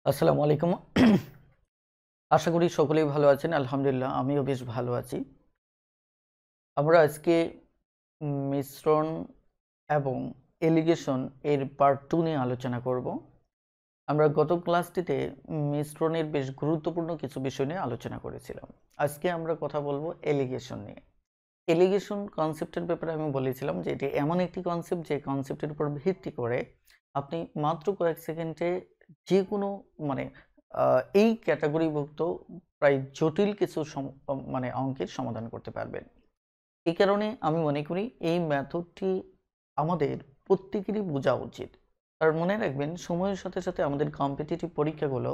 আসসালামু আলাইকুম। আশা করি সকলেই ভালো আছেন। আলহামদুলিল্লাহ আমিও বেশ ভালো আছি। আমরা আজকে মিশ্রণ এবং এলিগেশন এর পার্ট 2 নিয়ে আলোচনা করব। আমরা গত ক্লাসটিতে মিশ্রণের বেশ গুরুত্বপূর্ণ কিছু বিষয় নিয়ে আলোচনা করেছিলাম। আজকে আমরা কথা বলবো এলিগেশন নিয়ে। এলিগেশন কনসেপ্টের ব্যাপারে আমি বলেছিলাম যে এটি এমন একটি কনসেপ্ট যে কনসেপ্টের উপর ভিত্তি করে আপনি মাত্র কয়েক সেকেন্ডে যেকোনো মানে এই ক্যাটাগরিভুক্ত প্রায় জটিল কিছু অঙ্কের সমাধান করতে পারবেন। এই কারণে আমি মনে করি এই মেথডটি আমাদের প্রত্যেকেরই বোঝা উচিত। কারণ মনে রাখবেন সময়ের সাথে সাথে আমাদের কম্পিটিটিভ পরীক্ষাগুলো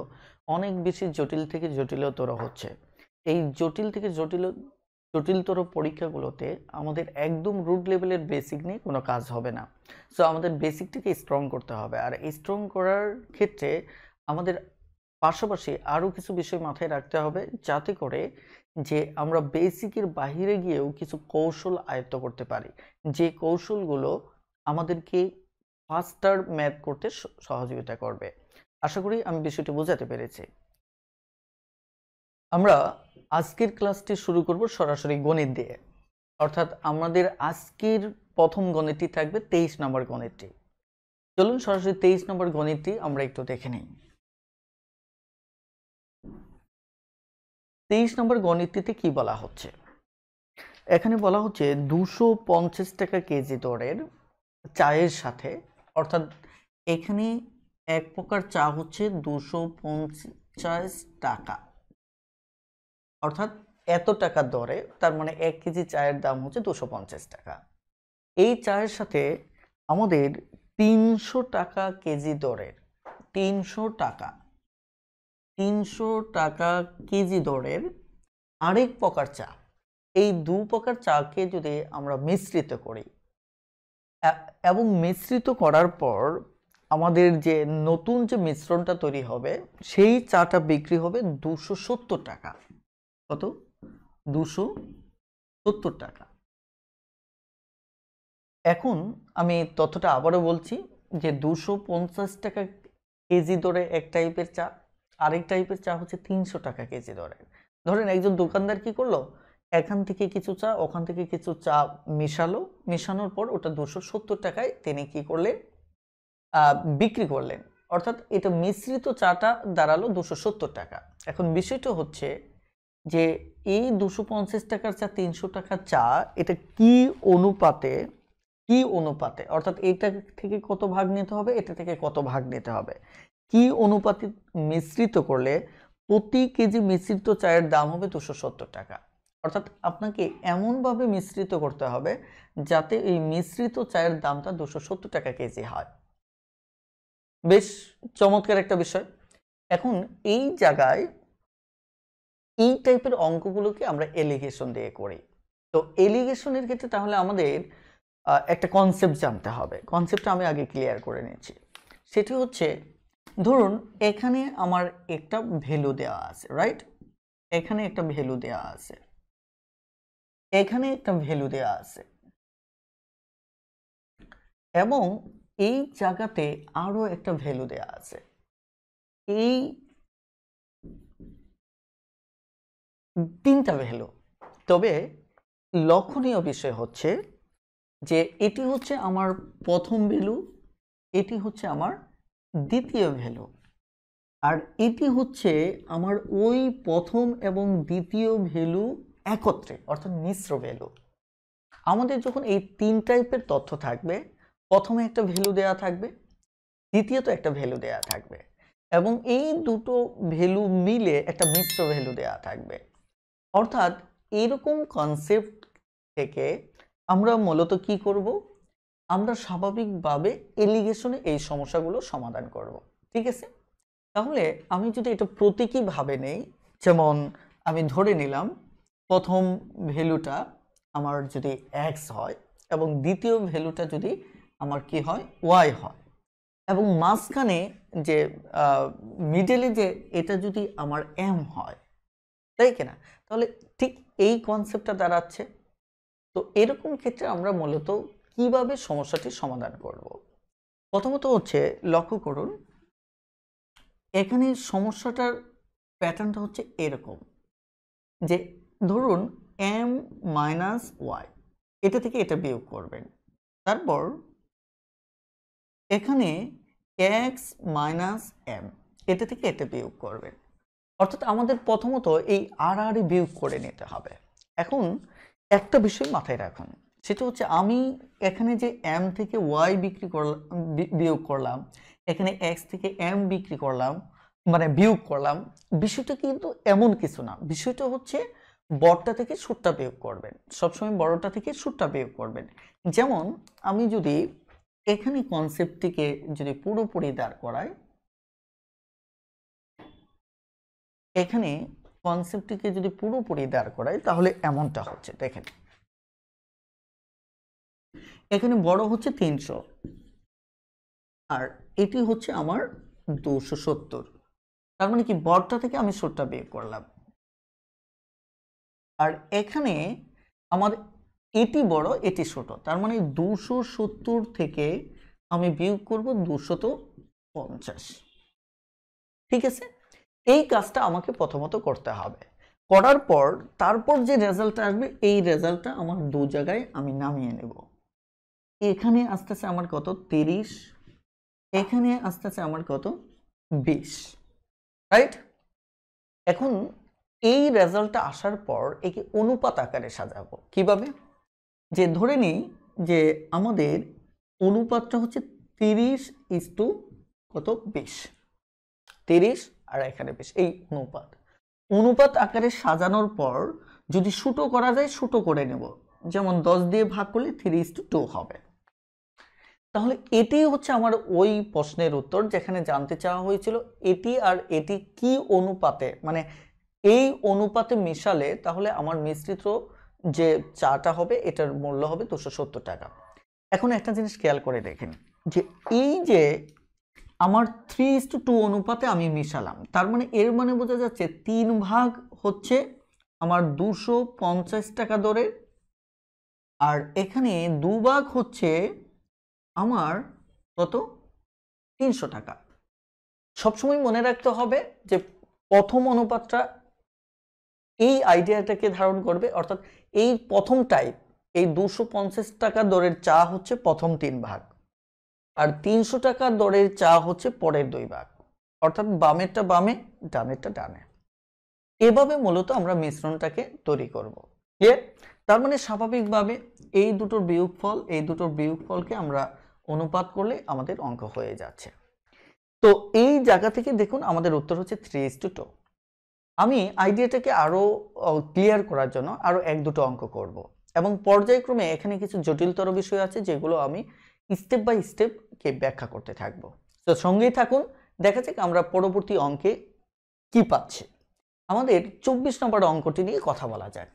অনেক বেশি জটিল থেকে জটিলতর হচ্ছে। এই জটিল থেকে জটিলতর পরীক্ষাগুলোতে আমাদের একদম রুট লেভেলের বেসিক নিয়ে কোনো কাজ হবে না। সো আমাদের বেসিকটাকে স্ট্রং করতে হবে। আর স্ট্রং করার ক্ষেত্রে আমাদের পাশাপাশি আরও কিছু বিষয় মাথায় রাখতে হবে, যাতে করে যে আমরা বেসিকের বাহিরে গিয়েও কিছু কৌশল আয়ত্ত করতে পারি, যে কৌশলগুলো আমাদেরকে ফাস্টার ম্যাথ করতে সহযোগিতা করবে। আশা করি আমি বিষয়টি বোঝাতে পেরেছি। আমরা আজকের ক্লাসটি শুরু করব সরাসরি গণিত দিয়ে, অর্থাৎ আমাদের আজকের প্রথম গণিতটি থাকবে 23 নম্বর গণিতটি। চলুন সরাসরি 23 নম্বর গণিতটি আমরা একটু দেখে নিই। 23 নম্বর গণিতটিতে কি বলা হচ্ছে? এখানে বলা হচ্ছে 250 টাকা কেজি দরের চায়ের সাথে, অর্থাৎ এখানে এক প্রকার চা হচ্ছে 250 টাকা, অর্থাৎ এত টাকা দরে, তার মানে 1 কেজি চায়ের দাম হচ্ছে 250 টাকা। এই চায়ের সাথে আমাদের 300 টাকা কেজি দরের 300 টাকা কেজি দরের আরেক প্রকার চা, এই দু প্রকার চাকে যদি আমরা মিশ্রিত করি এবং মিশ্রিত করার পর আমাদের যে নতুন যে মিশ্রণটা তৈরি হবে সেই চাটা বিক্রি হবে 270 টাকা। কত? 270 টাকা। এখন আমি তথ্যটা আবারও বলছি যে 250 টাকা কেজি দরে এক টাইপের চা, আরেক টাইপের চা হচ্ছে 300 টাকা কেজি দরে। ধরেন একজন দোকানদার কি করলো, এখান থেকে কিছু চা ওখান থেকে কিছু চা মেশানোর পর ওটা 270 টাকায় তিনি কি করলেন, বিক্রি করলেন, অর্থাৎ এটা মিশ্রিত চাটা দাঁড়ালো 270 টাকা। এখন বিষয়টা হচ্ছে যে এই 250 টাকার চা 300 টাকার চা, এটা কি অনুপাতে, অর্থাৎ এটা থেকে কত ভাগ নিতে হবে, এটা থেকে কত ভাগ নিতে হবে, কি অনুপাতে মিশ্রিত করলে প্রতি কেজি মিশ্রিত চায়ের দাম হবে 270 টাকা। অর্থাৎ আপনাকে এমনভাবে মিশ্রিত করতে হবে যাতে এই মিশ্রিত চায়ের দামটা 270 টাকা কেজি হয়। বেশ চমৎকার একটা বিষয়। এখন এই জায়গায় এই টাইপের অঙ্কগুলোকে আমরা এলিগেশন দিয়ে করি। তো এলিগেশনের ক্ষেত্রে তাহলে আমাদের একটা কনসেপ্ট জানতে হবে। কনসেপ্টটা আমি আগে ক্লিয়ার করে নিচ্ছি। সেটি হচ্ছে, ধরুন এখানে আমার একটা ভ্যালু দেওয়া আছে, রাইট? এখানে একটা ভ্যালু দেওয়া আছে, এখানে একটা ভ্যালু দেওয়া আছে, এবং এই জায়গাতে আরো একটা ভ্যালু দেওয়া আছে। এই তিনটা ভ্যালু। তবে লক্ষণীয় বিষয় হচ্ছে যে এটি হচ্ছে আমার প্রথম ভ্যালু, এটি হচ্ছে আমার দ্বিতীয় ভ্যালু, আর এটি হচ্ছে আমার ওই প্রথম এবং দ্বিতীয় ভ্যালু একত্রে, অর্থাৎ মিশ্র ভ্যালু। আমাদের যখন এই তিন টাইপের তথ্য থাকবে, প্রথমে একটা ভ্যালু দেয়া থাকবে, দ্বিতীয়ত একটা ভ্যালু দেয়া থাকবে, এবং এই দুটো ভ্যালু মিলে একটা মিশ্র ভ্যালু দেয়া থাকবে। অর্থাৎ এরকম কনসেপ্ট থেকে আমরা মূলত কি করব, আমরা স্বাভাবিকভাবে এলিগেশনে এই সমস্যাগুলো সমাধান করব। ঠিক আছে? তাহলে আমি যদি এটা প্রতীকীভাবে নেই, যেমন আমি ধরে নিলাম প্রথম ভ্যালুটা আমার যদি x হয় এবং দ্বিতীয় ভ্যালুটা যদি আমার কি হয়, y হয়, এবং মাঝখানে যে মিডলে যে এটা যদি আমার m হয়, তাই কিনা? তাহলে ঠিক এই কনসেপ্টটা দাঁড়াচ্ছে। তো এরকম ক্ষেত্রে আমরা মূলত কিভাবে সমস্যাটির সমাধান করব? প্রথমত হচ্ছে লক্ষ্য করুন, এখানে সমস্যাটার প্যাটার্নটা হচ্ছে এরকম যে ধরুন m মাইনাস ওয়াই, এটা থেকে এটা বিয়োগ করবেন, তারপর এখানে x মাইনাস এম, এটা থেকে এটা বিয়োগ করবেন। অর্থাৎ আমাদের প্রথমত এই আর আর বিয়োগ করে নিতে হবে। এখন একটা বিষয় মাথায় রাখুন, সেটা হচ্ছে আমি এখানে যে m থেকে y বিক্রি করলাম, বিয়োগ করলাম, এখানে x থেকে m বিক্রি করলাম, মানে বিয়োগ করলাম, বিষয়টা কিন্তু এমন কিছু না। বিষয়টা হচ্ছে বড়টা থেকে ছোটটা বিয়োগ করবেন, সবসময় বড়টা থেকে ছোটটা বিয়োগ করবেন। যেমন আমি যদি এখানে কনসেপ্টটিকে যদি পুরোপুরি দাঁড় করাই, এখানে কনসেপ্টটিকে যদি পুরোপুরি দাঁড় করাই তাহলে এমনটা হচ্ছে, দেখেন এখানে বড় হচ্ছে 300 আর এটি হচ্ছে আমার 270। তার মানে কি বড়টা থেকে আমি ছোটটা বিয়োগ করলাম, আর এখানে আমার এটি বড় এটি ছোট, তার মানে 270 থেকে আমি বিয়োগ করব 250। ঠিক আছে, এই কাজটা আমাকে প্রথমত করতে হবে। করার পর তারপর যে রেজাল্টটা আসবে এই রেজাল্টটা আমার দু জায়গায় আমি নামিয়ে নেব। এখানে আসতেছে আমার কত 30, এখানে আসতেছে আমার কত 20, রাইট? এখন এই রেজাল্টটা আসার পর একে অনুপাত আকারে সাজাবো কিভাবে? যে ধরে নিই যে আমাদের অনুপাতটা হচ্ছে 30 ইস টু কত 20, 30 আর এখানে 20, এই অনুপাত। অনুপাত আকারে সাজানোর পর যদি ছোট করা যায় ছোট করে নেব, যেমন 10 দিয়ে ভাগ করলে 3:2 হবে। তাহলে এটি হচ্ছে আমার ওই প্রশ্নের উত্তর যেখানে জানতে চাওয়া হয়েছিল এটি আর এটি কি অনুপাতে, মানে এই অনুপাতে মিশালে তাহলে আমার মিশ্রিত যে চাটা হবে এটার মূল্য হবে 270 টাকা। এখন একটা জিনিস খেয়াল করে দেখেন যে এই যে আমার 3:2 অনুপাতে আমি মিশালাম, তার মানে এর মানে বোঝা যাচ্ছে 3 ভাগ হচ্ছে আমার 250 টাকা দরে, আর এখানে 2 ভাগ হচ্ছে আমার কত 300 টাকা। সবসময় মনে রাখতে হবে যে প্রথম অনুপাতটা এই আইডিয়াটাকে ধারণ করবে, অর্থাৎ এই প্রথম টাইপ এই 250 টাকা দরের চা হচ্ছে প্রথম 3 ভাগ, আর 300 টাকা দরের চা হচ্ছে পরের 2 ভাগ, অর্থাৎ বামেরটা বামে ডানেরটা ডানে। এভাবে মূলত আমরা মিশ্রণটাকে তৈরি করব। ক্লিয়ার? তার মানে স্বাভাবিকভাবে এই দুটোর বিয়োগফল, এই দুটোর বিয়োগফলকে আমরা অনুপাত করলে আমাদের অঙ্ক হয়ে যাচ্ছে। তো এই জায়গা থেকে দেখুন আমাদের উত্তর হচ্ছে 3:2। আমি আইডিয়াটাকে আরো ক্লিয়ার করার জন্য আরো 1-2টো অঙ্ক করব, এবং পর্যায়ক্রমে এখানে কিছু জটিলতর বিষয় আছে যেগুলো আমি স্টেপ বাই স্টেপ কে ব্যাখ্যা করতে থাকবো। তো সঙ্গেই থাকুন, দেখা যাক আমরা পরবর্তী অঙ্কে কি পাচ্ছি। আমাদের 24 নম্বর অঙ্কটি নিয়ে কথা বলা যাক।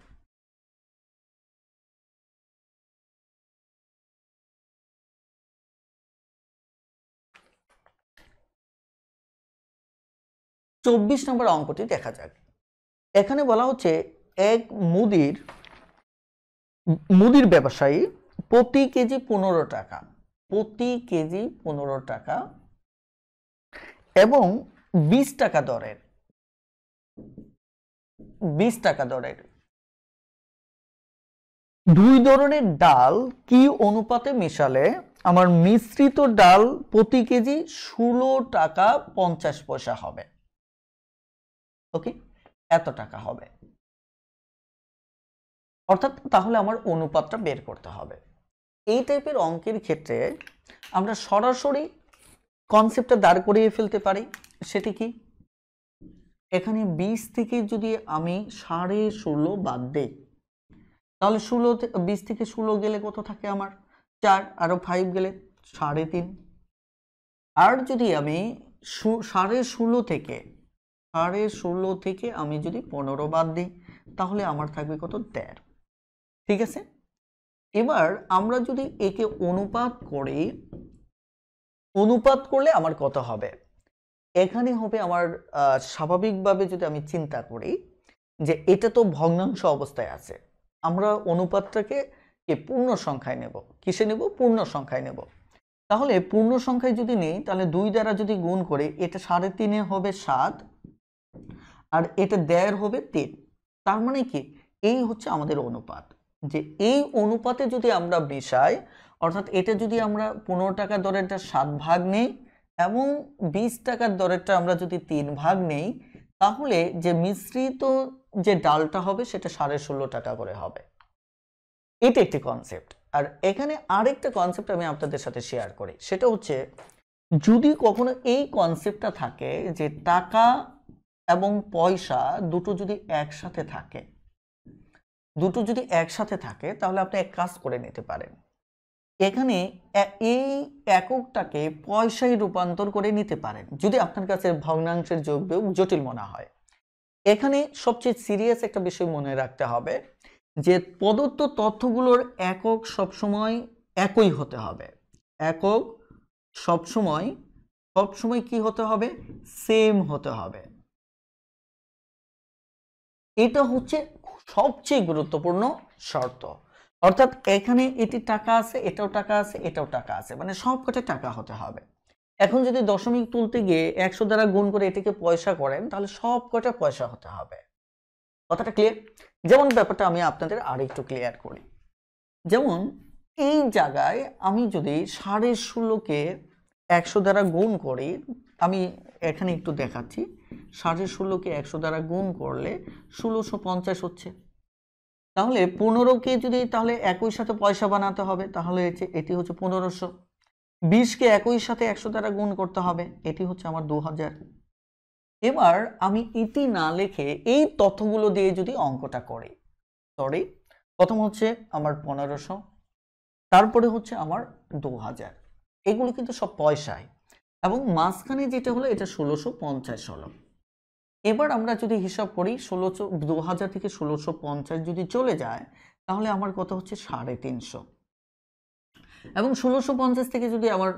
চব্বিশ নম্বর অঙ্কটি দেখা যাক। এখানে বলা হচ্ছে এক মুদির ব্যবসায়ী প্রতি কেজি 15 টাকা, প্রতি কেজি 15 টাকা এবং 20 টাকা দরের 20 টাকা দরের দুই ধরনের ডাল কি অনুপাতে মেশালে আমার মিশ্রিত ডাল প্রতি কেজি 16 টাকা 50 পয়সা হবে? ওকে, এত টাকা হবে। অর্থাৎ তাহলে আমার অনুপাতটা বের করতে হবে। এই টাইপের অঙ্কের ক্ষেত্রে আমরা সরাসরি কনসেপ্টটা দাঁড় করিয়ে ফেলতে পারি। সেটি কি? এখানে 20 থেকে যদি আমি 16.5 বাদ দেই তাহলে 20 থেকে 16 গেলে কত থাকে আমার 4, আরো 5 গেলে 3.5, আর যদি আমি 16.5 থেকে আমি যদি 15 বাদ দিই তাহলে আমার থাকবে কত 13। ঠিক আছে, এবার আমরা যদি একে অনুপাত করি, অনুপাত করলে আমার কত হবে? এখানে হবে আমার স্বাভাবিকভাবে যদি আমি চিন্তা করি যে এটা তো ভগ্নাংশ অবস্থায় আছে, আমরা অনুপাতটাকে পূর্ণ সংখ্যায় নেব। কিসে নেব? পূর্ণ সংখ্যায় নেব। তাহলে পূর্ণ সংখ্যায় যদি নেই তাহলে 2 দ্বারা যদি গুণ করে এটা 3.5 হবে 7 আর এটা 1.5 হবে 3। তার মানে কি এই হচ্ছে আমাদের অনুপাত, যে এই অনুপাতে যদি আমরা মিশাই, অর্থাৎ এটা যদি আমরা 15 টাকার দরেরটা 7 ভাগ নেই এবং 20 টাকার দরেরটা আমরা যদি 3 ভাগ নেই, তাহলে যে মিশ্রিত যে ডালটা হবে সেটা 16.5 টাকা করে হবে। এটা একটি কনসেপ্ট। আর এখানে আরেকটা কনসেপ্ট আমি আপনাদের সাথে শেয়ার করি, সেটা হচ্ছে যদি কখনো এই কনসেপ্টটা থাকে যে টাকা এবং পয়সা দুটো যদি একসাথে থাকে, তাহলে আপনি এক কাজ করে নিতে পারেন, এখানে এই এককটাকে পয়সায় রূপান্তর করে নিতে পারেন যদি আপনার কাছে ভগ্নাংশের যোগ বিয়োগ জটিল মনে হয়। এখানে সবচেয়ে সিরিয়াস একটা বিষয় মনে রাখতে হবে যে প্রদত্ত তথ্যগুলোর একক সবসময় একই হতে হবে। একক সবসময় কি হতে হবে? সেম হতে হবে। এটা হচ্ছে সবচেয়ে গুরুত্বপূর্ণ শর্ত। অর্থাৎ এখানে এটি টাকা আছে, এটাও টাকা আছে, এটাও টাকা আছে, মানে সবকটা টাকা হতে হবে। এখন যদি দশমিক তুলতে গিয়ে 100 দ্বারা গুণ করে এটাকে পয়সা করেন, তাহলে সবকটা পয়সা হতে হবে। কথাটা ক্লিয়ার? যেমন ব্যাপারটা আমি আপনাদের আরেকটু ক্লিয়ার করি। যেমন এই জায়গায় আমি যদি 16.5কে 100 দ্বারা গুণ করি, আমি এখানে একটু দেখাচ্ছি, 16.5কে 100 দ্বারা গুণ করলে 1650 হচ্ছে। তাহলে 15কে যদি তাহলে একই সাথে পয়সা বানাতে হবে, তাহলে এটি হচ্ছে 1500। 20কে একই সাথে 100 দ্বারা গুণ করতে হবে, এটি হচ্ছে আমার 2000। এবার আমি ইতি না লিখে এই তথ্যগুলো দিয়ে যদি অঙ্কটা করি, প্রথম হচ্ছে আমার 1500, তারপরে হচ্ছে আমার 2000, এগুলো কিন্তু সব পয়সায়, এবং মাঝখানে যেটা হলো এটা 1650 হলো। এবার আমরা যদি হিসাব করি 2000 থেকে 1650 যদি চলে যায়, তাহলে আমার কত হচ্ছে 350, এবং 1650 থেকে যদি আমার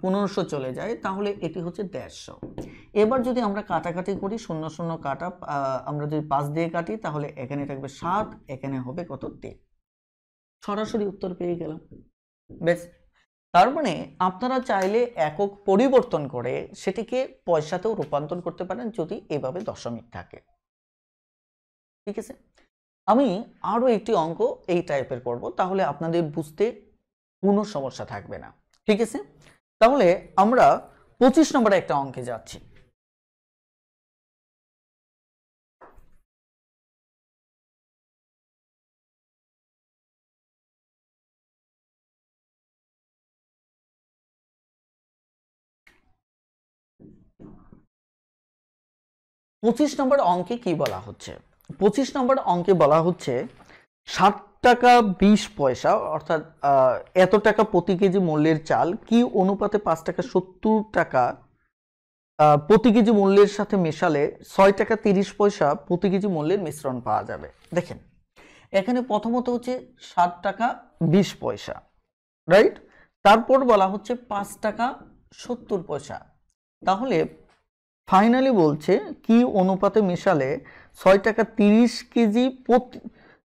1500 চলে যায়, তাহলে এটি হচ্ছে 150। এবার যদি আমরা কাটাকাটি করি, 0 0 কাটা, আমরা যদি 5 দিয়ে কাটি, তাহলে এখানে থাকবে 7, এখানে হবে কত 3। সরাসরি উত্তর পেয়ে গেলাম। বেশ, তার মানে আপনারা চাইলে একক পরিবর্তন করে সেটিকে পয়সাতেও রূপান্তর করতে পারেন যদি এভাবে দশমিক থাকে। ঠিক আছে, আমি আরো একটি অঙ্ক এই টাইপের করব, তাহলে আপনাদের বুঝতে কোনো সমস্যা থাকবে না। ঠিক আছে, তাহলে আমরা 25 নম্বরে একটা অঙ্কে যাচ্ছি। পঁচিশ নম্বর অঙ্কে কি বলা হচ্ছে? 25 নম্বর অঙ্কে বলা হচ্ছে 7 টাকা 20 পয়সা, অর্থাৎ এত টাকা প্রতি কেজি মূল্যের চাল কি অনুপাতে 5 টাকা 70 টাকা প্রতি কেজি মূল্যের সাথে মেশালে 6 টাকা 30 পয়সা প্রতি কেজি মূল্যের মিশ্রণ পাওয়া যাবে। দেখেন, এখানে প্রথমত হচ্ছে 7 টাকা 20 পয়সা, রাইট? তারপর বলা হচ্ছে 5 টাকা 70 পয়সা। তাহলে ফাইনালি বলছে কি অনুপাতে মেশালে 6 টাকা 30 কেজি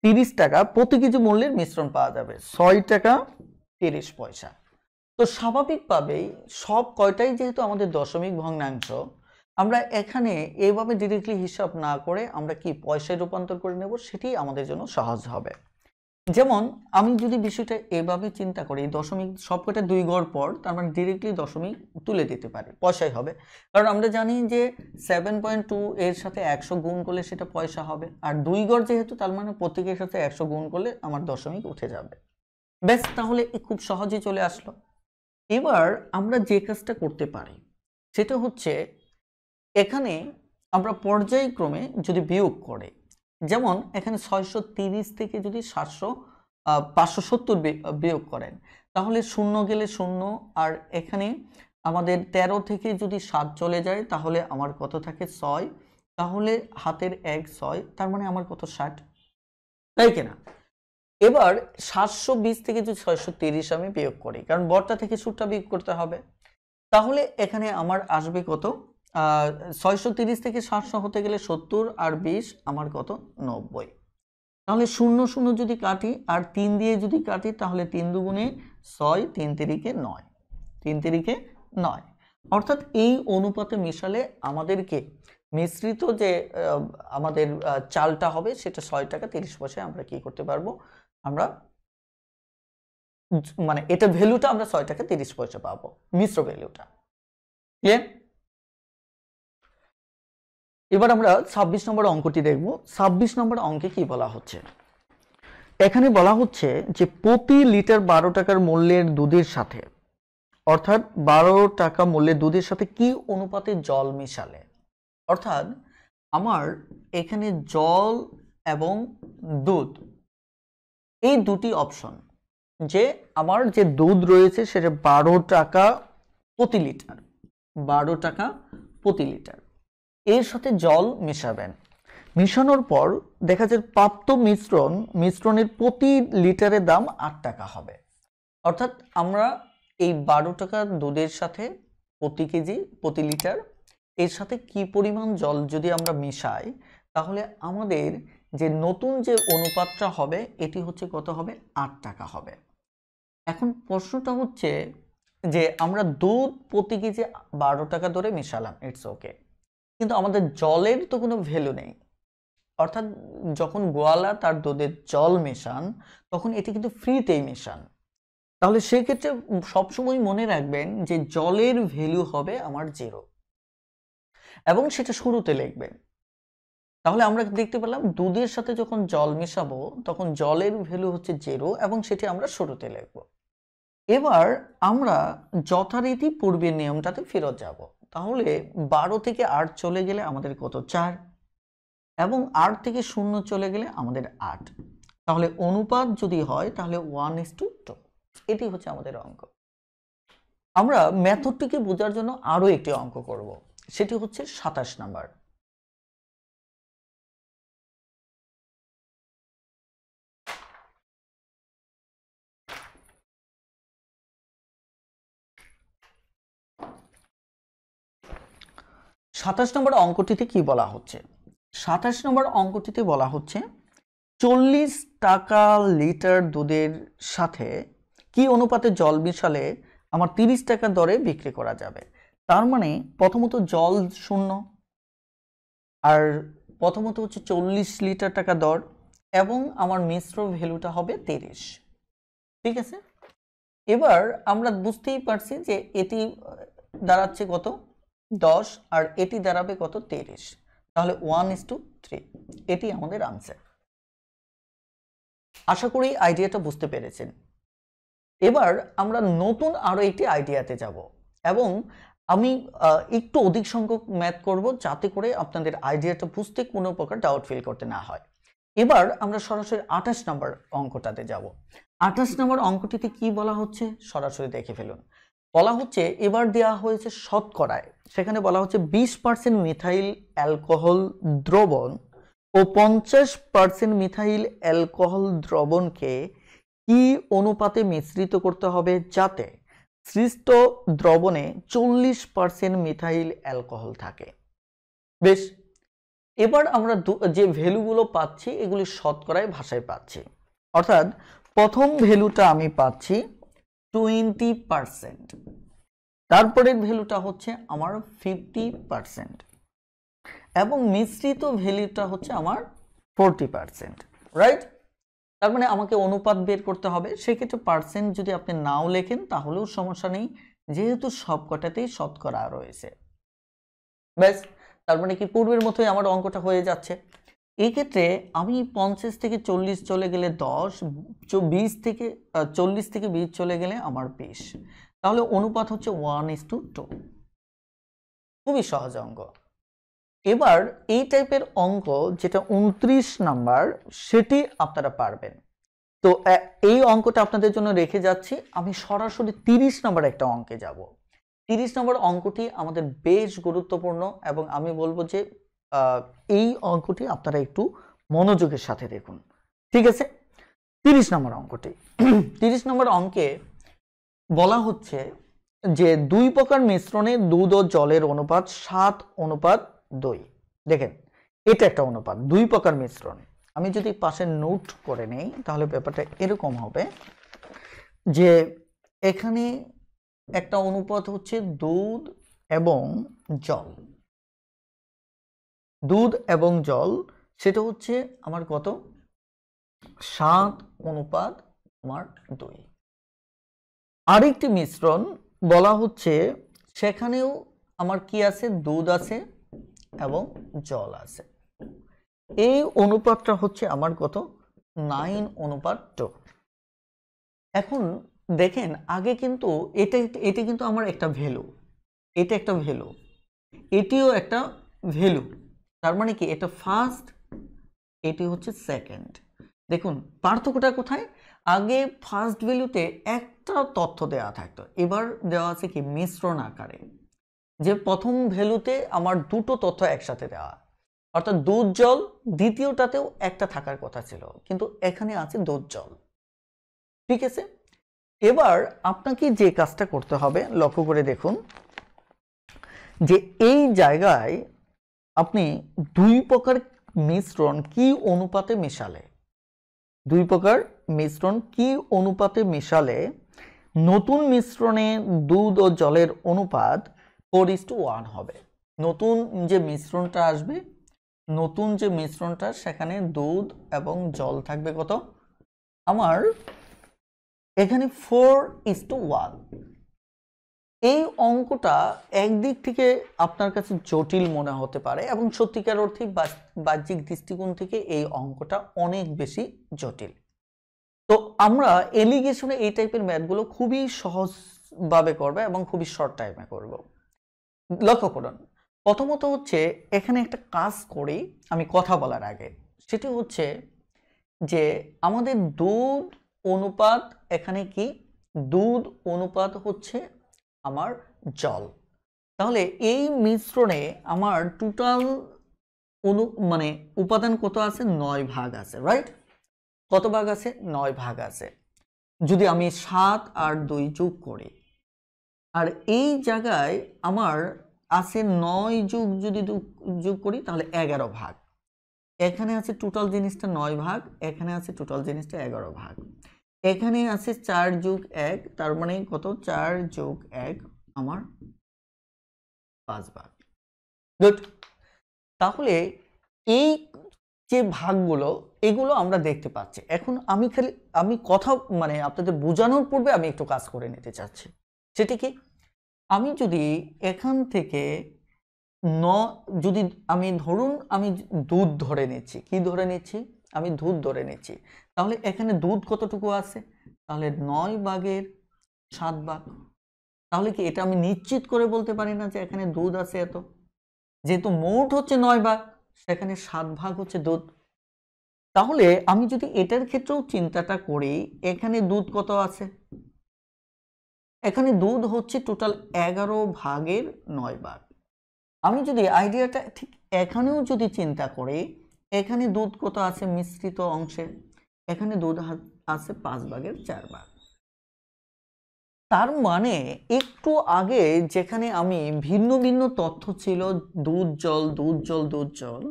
30 টাকা প্রতি কেজি মূল্যের মিশ্রণ পাওয়া যাবে, 6 টাকা 30 পয়সা। তো স্বাভাবিকভাবেই সব কয়টাই যেহেতু আমাদের দশমিক ভগ্নাংশ, আমরা এখানে এইভাবে ডিরেক্টলি হিসাব না করে আমরা কি পয়সায় রূপান্তর করে নেব, সেটি আমাদের জন্য সহজ হবে। যেমন আমি যদি বিষয়টা এভাবে চিন্তা করি, দশমিক সবকটা 2 ঘর পর, তার মানে ডিরেক্টলি দশমিক তুলে দিতে পারি, পয়সাই হবে। কারণ আমরা জানি যে 7.2 এর সাথে 100 গুণ করলে সেটা পয়সা হবে, আর 2 ঘর যেহেতু, তার মানে প্রত্যেকের সাথে 100 গুণ করলে আমার দশমিক উঠে যাবে। ব্যাস, তাহলে খুব সহজেই চলে আসলো। এবার আমরা যে কাজটা করতে পারি সেটা হচ্ছে এখানে আমরা পর্যায়ক্রমে যদি বিয়োগ করে, যেমন এখানে 630 থেকে যদি 570 বিয়োগ করেন, তাহলে 0 গেলে 0, আর এখানে আমাদের 13 থেকে যদি 7 চলে যায়, তাহলে আমার কত থাকে 6, তাহলে হাতের 1 6, তার মানে আমার কত 60, তাই কিনা? এবার 720 থেকে যদি 630 আমি বিয়োগ করি, কারণ বড়টা থেকে ছোটটা বিয়োগ করতে হবে, তাহলে এখানে আমার আসবে কত 630 থেকে 700 হতে গেলে 70, আর 20 আমার কত 90। তাহলে 0 0 যদি কাটি আর 3 দিয়ে যদি কাটি, তাহলে 3 দুগুণে 6, 3 তিরিকে 9। 3 তিরিকে 9, অর্থাৎ এই অনুপাতে মিশালে আমাদেরকে মিশ্রিত যে আমাদের চালটা হবে সেটা 6 টাকা 30 পয়সায় আমরা কি করতে পারবো, আমরা মানে এটা ভ্যালুটা আমরা 6 টাকা 30 পয়সা পাবো, মিশ্র ভ্যালুটা। ক্লিয়ার? এবার আমরা 26 নম্বর অঙ্কটি দেখব। 26 নম্বর অঙ্কে কি বলা হচ্ছে, এখানে বলা হচ্ছে যে প্রতি লিটার 12 টাকার মূল্যের দুধের সাথে, অর্থাৎ 12 টাকা মূল্যের দুধের সাথে কি অনুপাতে জল মিশালে, অর্থাৎ আমার এখানে জল এবং দুধ এই দুটি অপশন, যে আমার যে দুধ রয়েছে সেটা 12 টাকা প্রতি লিটার, 12 টাকা প্রতি লিটার, এর সাথে জল মেশাবেন। মিশানোর পর দেখা যায় প্রাপ্ত মিশ্রণের প্রতি লিটারের দাম 8 টাকা হবে। অর্থাৎ আমরা এই 12 টাকা দুধের সাথে প্রতি কেজি প্রতি লিটার এর সাথে কি পরিমাণ জল যদি আমরা মিশাই, তাহলে আমাদের যে নতুন যে অনুপাতটা হবে এটি হচ্ছে কত হবে, 8 টাকা হবে। এখন প্রশ্নটা হচ্ছে যে আমরা দুধ প্রতি কেজি 12 টাকা ধরে মিশালাম, ইটস ওকে, কিন্তু আমাদের জলের তো কোনো ভ্যালু নেই। অর্থাৎ যখন গোয়ালা তার দুধের জল মেশান তখন এটি কিন্তু ফ্রিতেই মেশান। তাহলে সেক্ষেত্রে সবসময় মনে রাখবেন যে জলের ভ্যালু হবে আমার 0 এবং সেটা শুরুতে লিখবেন। তাহলে আমরা দেখতে পেলাম দুধের সাথে যখন জল মেশাবো তখন জলের ভ্যালু হচ্ছে 0 এবং সেটি আমরা শুরুতে লিখব। এবার আমরা যথারীতি পূর্বের নিয়মটাতে ফেরত যাব। তাহলে 12 থেকে 8 চলে গেলে আমাদের কত, 4, এবং 8 থেকে 0 চলে গেলে আমাদের 8। তাহলে অনুপাত যদি হয় তাহলে 1:2, এটি হচ্ছে আমাদের অঙ্ক। আমরা মেথডটিকে বোঝার জন্য আরো একটি অঙ্ক করব, সেটি হচ্ছে 27 নাম্বার। সাতাশ নম্বর অঙ্কটিতে কি বলা হচ্ছে, 27 নম্বর অঙ্কটিতে বলা হচ্ছে 40 টাকা লিটার দুধের সাথে কি অনুপাতে জল মিশালে আমার 30 টাকা দরে বিক্রি করা যাবে। তার মানে প্রথমত জল 0, আর প্রথমত হচ্ছে 40 লিটার টাকা দর, এবং আমার মিশ্র ভ্যালুটা হবে 30। ঠিক আছে, এবার আমরা বুঝতেই পারছি যে এটি দাঁড়াচ্ছে কত, 10, আর এটি দাঁড়াবে কত, 30। তাহলে 1:3, এটি আমাদের আনসার। আশা করি আইডিয়াটা বুঝতে পেরেছেন। এবার আমরা নতুন আরো একটি আইডিয়াতে যাব এবং আমি একটু অধিক সংখ্যক ম্যাথ করব যাতে করে আপনাদের আইডিয়াটা বুঝতে কোনো প্রকার ডাউট ফিল করতে না হয়। এবার আমরা সরাসরি 28 নম্বর অঙ্কটাতে যাব। 28 নম্বর অঙ্কটিতে কি বলা হচ্ছে সরাসরি দেখে ফেলুন। বলা হচ্ছে এবার দেওয়া হয়েছে শতকরায়, সেখানে বলা হচ্ছে 20% মিথাইল অ্যালকোহল দ্রবণ ও 50% মিথাইল অ্যালকোহল দ্রবণকে কি অনুপাতে মিশ্রিত করতে হবে যাতে সৃষ্ট দ্রবণে 40% মিথাইল অ্যালকোহল থাকে। বেশ, এবার আমরা যে ভ্যালুগুলো পাচ্ছি এগুলি শতকরায় ভাষায় পাচ্ছি। অর্থাৎ প্রথম ভ্যালুটা আমি পাচ্ছি 20%, তারপরের ভ্যালুটা হচ্ছে আমার 50%, এবং মিশ্রিত ভ্যালুটা হচ্ছে আমার 40%, রাইট? তার মানে আমাকে অনুপাত বের করতে হবে। সেক্ষেত্রে পার্সেন্ট যদি আপনি নাও লেখেন তাহলেও সমস্যা নেই, যেহেতু সবকটাতেই শতকরা রয়েছে। ব্যাস, তার মানে কি পূর্বের মতোই আমার অঙ্কটা হয়ে যাচ্ছে। এই ক্ষেত্রে আমি 50 থেকে 40 চলে গেলে 10, 20 থেকে 40 থেকে 20 চলে গেলে আমার 20, তাহলে অনুপাত হচ্ছে 1:2। খুবই সহজ অঙ্ক। এবার এই টাইপের অঙ্ক যেটা 29 নাম্বার সেটি আপনারা পারবেন। তো এই অঙ্কটা আপনাদের জন্য রেখে যাচ্ছি। আমি সরাসরি 30 নম্বর একটা অঙ্কে যাব। 30 নম্বর অঙ্কটি আমাদের বেশ গুরুত্বপূর্ণ এবং আমি বলবো যে এই অঙ্কটি আপনারা একটু মনোযোগের সাথে দেখুন। ঠিক আছে, 30 নম্বর অঙ্কটি 30 নম্বর অঙ্কে বলা হচ্ছে যে 2 প্রকার মিশ্রণে দুধ ও জলের অনুপাত 7:2। দেখেন এটা একটা অনুপাত, 2 প্রকার মিশ্রণ। আমি যদি পাশে নোট করে নেই তাহলে ব্যাপারটা এরকম হবে যে এখানে একটা অনুপাত হচ্ছে দুধ এবং জল। দুধ এবং জল সেটা হচ্ছে আমার কত 7:2। আরেকটি মিশ্রণ বলা হচ্ছে সেখানেও আমার কি আছে দুধ আছে এবং জল আছে। এই অনুপাতটা হচ্ছে আমার কত 9:2। এখন দেখেন আগে কিন্তু এটা কিন্তু আমার একটা ভ্যালু, এটা একটা ভ্যালু, এটিও একটা ভ্যালু। তার মানে কি এটা ফার্স্ট, এটি হচ্ছে সেকেন্ড। দেখুন পার্থক্যটা কোথায়? আগে ফার্স্ট ভ্যালুতে একটা তথ্য দেওয়া থাকতো, এবার দেওয়া আছে কি মিশ্রণ আকারে, যে প্রথম ভ্যালুতে আমার দুটো তথ্য একসাথে দেওয়া, অর্থাৎ দুধ জল। দ্বিতীয়টাতেও একটা থাকার কথা ছিল, কিন্তু এখানে আছে দুধ জল। ঠিক আছে, এবার আপনাকে যে কাজটা করতে হবে লক্ষ্য করে দেখুন যে এই জায়গায় আপনি দুই প্রকার মিশ্রণ কি অনুপাতে মেশালে, দুই প্রকার মিশ্রণ কি অনুপাতে মেশালে নতুন মিশ্রণে দুধ ও জলের অনুপাত 4:1 হবে। নতুন যে মিশ্রণটা আসবে, নতুন যে মিশ্রণটা সেখানে দুধ এবং জল থাকবে কত আমার এখানে 4:1। এই অঙ্কটা একদিক থেকে আপনার কাছে জটিল মনে হতে পারে এবং সত্যিকার অর্থে বাহ্যিক দৃষ্টিকোণ থেকে এই অঙ্কটা অনেক বেশি জটিল। তো আমরা এলিগেশনে এই টাইপের ম্যাথগুলো খুবই সহজভাবে করবে এবং খুবই শর্ট টাইমে করব। লক্ষ্য করুন, প্রথমত হচ্ছে এখানে একটা কাজ করি আমি কথা বলার আগে, সেটি হচ্ছে যে আমাদের দুধ অনুপাত এখানে কি দুধ অনুপাত হচ্ছে আমার জল। তাহলে এই মিশ্রণে আমার টোটাল মানে উপাদান কত আছে 9 ভাগ আছে, রাইট? কত ভাগ আছে 9 ভাগ আছে। যদি আমি 7 আর 2 যোগ করি, আর এই জায়গায় আমার আছে 9 যোগ যদি যোগ করি তাহলে 11 ভাগ। এখানে আছে টোটাল জিনিসটা 9 ভাগ, এখানে আছে টোটাল জিনিসটা 11 ভাগ, এখানে আছে 4 যোগ 1, তার মানে কত 4 যোগ 1 আমার 5 ভাগ। গুড। তাহলে এই যে ভাগগুলো এগুলো আমরা দেখতে পাচ্ছি। এখন আমি কথা মানে আপনাদের বোঝানোর পূর্বে আমি একটু কাজ করে নিতে চাচ্ছি। সেটি কি, আমি যদি এখান থেকে যদি আমি ধরুন আমি দুধ ধরে নিচ্ছি, কি ধরে নিচ্ছি আমি দুধ ধরে নিচ্ছি, তাহলে এখানে দুধ কতটুকু আছে, তাহলে 9 ভাগের 7 ভাগ। তাহলে কি এটা আমি নিশ্চিত করে বলতে পারি না যে এখানে দুধ আছে এত, যেহেতু মোট হচ্ছে 9 ভাগ, সেখানে 7 ভাগ হচ্ছে দুধ। তাহলে আমি যদি এটার ক্ষেত্রেও চিন্তাটা করি, এখানে দুধ কত আছে, এখানে দুধ হচ্ছে টোটাল 11 ভাগের 9 ভাগ। আমি যদি আইডিয়াটা ঠিক এখানেও যদি চিন্তা করি, এখানে দুধ কত আছে মিশ্রিত অংশে, এখানে দুধ আছে 5 ভাগের 4 ভাগ। তার মানে একটু আগে যেখানে আমি ভিন্ন ভিন্ন তথ্য ছিল দুধ জল দুধ জল দুধ জল,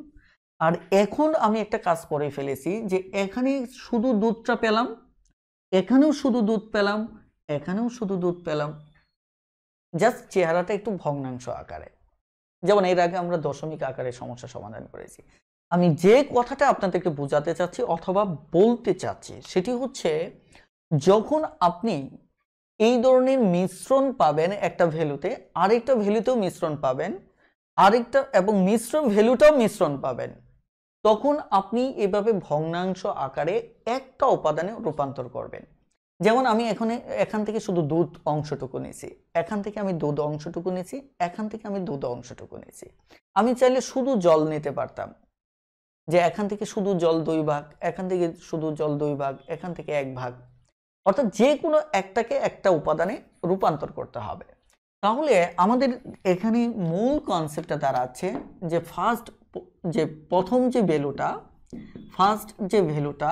আর এখন আমি একটা কাজ করে ফেলেছি যে এখানে শুধু দুধটা পেলাম, এখানেও শুধু দুধ পেলাম, এখানেও শুধু দুধ পেলাম, জাস্ট চেহারাটা একটু ভগ্নাংশ আকারে। যেমন এর আগে আমরা দশমিক আকারে সমস্যা সমাধান করেছি। আমি যে কথাটা আপনাদেরকে বোঝাতে চাচ্ছি অথবা বলতে চাচ্ছি সেটি হচ্ছে, যখন আপনি এই ধরনের মিশ্রণ পাবেন একটা ভ্যালুতে, আরেকটা ভ্যালুতেও মিশ্রণ পাবেন, আরেকটা এবং মিশ্রণ ভ্যালুটাও মিশ্রণ পাবেন, তখন আপনি এভাবে ভগ্নাংশ আকারে একটা উপাদানে রূপান্তর করবেন। যেমন আমি এখান থেকে শুধু দুধ অংশটুকু নিয়েছি, এখান থেকে আমি দুধ অংশটুকু নিয়েছি, এখান থেকে আমি দুধ অংশটুকু নিয়েছি। আমি চাইলে শুধু জল নিতে পারতাম, যে এখান থেকে শুধু জল 2 ভাগ, এখান থেকে শুধু জল 2 ভাগ, এখান থেকে 1 ভাগ, অর্থাৎ যে কোনো একটাকে একটা উপাদানে রূপান্তর করতে হবে। তাহলে আমাদের এখানে মূল কনসেপ্টটা দাঁড়াচ্ছে যে প্রথম যে ভ্যালুটা, ফার্স্ট যে ভ্যালুটা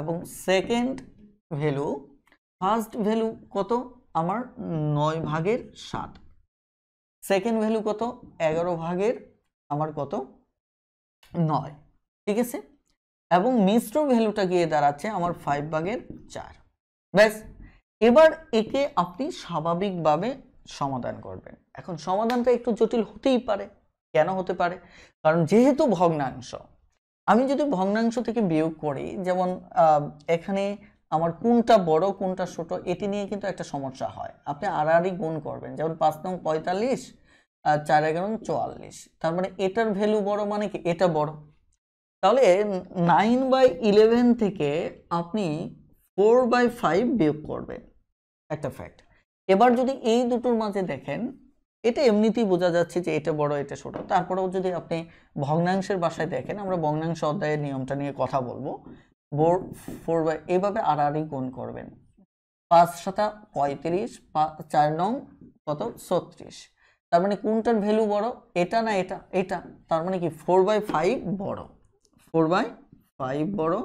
এবং সেকেন্ড ভ্যালু, ফার্স্ট ভ্যালু কত আমার 9 ভাগের 7, সেকেন্ড ভ্যালু কত 11 ভাগের আমার কত 9, ঠিক আছে, এবং মিশ্র ভ্যালুটা গিয়ে দাঁড়াচ্ছে আমার 5 ভাগের 4। ব্যাস, এবার একে আপনি স্বাভাবিকভাবে সমাধান করবেন। এখন সমাধানটা একটু জটিল হতেই পারে। কেন হতে পারে? কারণ যেহেতু ভগ্নাংশ, আমি যদি ভগ্নাংশ থেকে বিয়োগ করি, যেমন এখানে আমার কোনটা বড় কোনটা ছোট এটি নিয়ে কিন্তু একটা সমস্যা হয়। আপনি আড়াআড়ি গুণ করবেন, যেমন 5 নং 45 আর 4 11 44, তার মানে এটার ভ্যালু বড় মানে কি এটা বড়। তাহলে 9/11 থেকে আপনি 4/5 বিয়োগ করবেন, একটা ফ্যাক্ট। এবার যদি এই দুটোর মাঝে দেখেন, এটা এমনিতেই বোঝা যাচ্ছে যে এটা বড় এটা ছোট। তারপরেও যদি আপনি ভগ্নাংশের বাসায় দেখেন, আমরা ভগ্নাংশ অধ্যায়ের নিয়মটা নিয়ে কথা বলবো, 4/, এইভাবে আড়াআড়ি গুণ করবেন। 5 7 35, 4 নং কত 36, তার মানে কোনটার ভ্যালু বড় এটা না এটা? এটা। তার মানে কি 4/5 বড়, 4/5 বড়।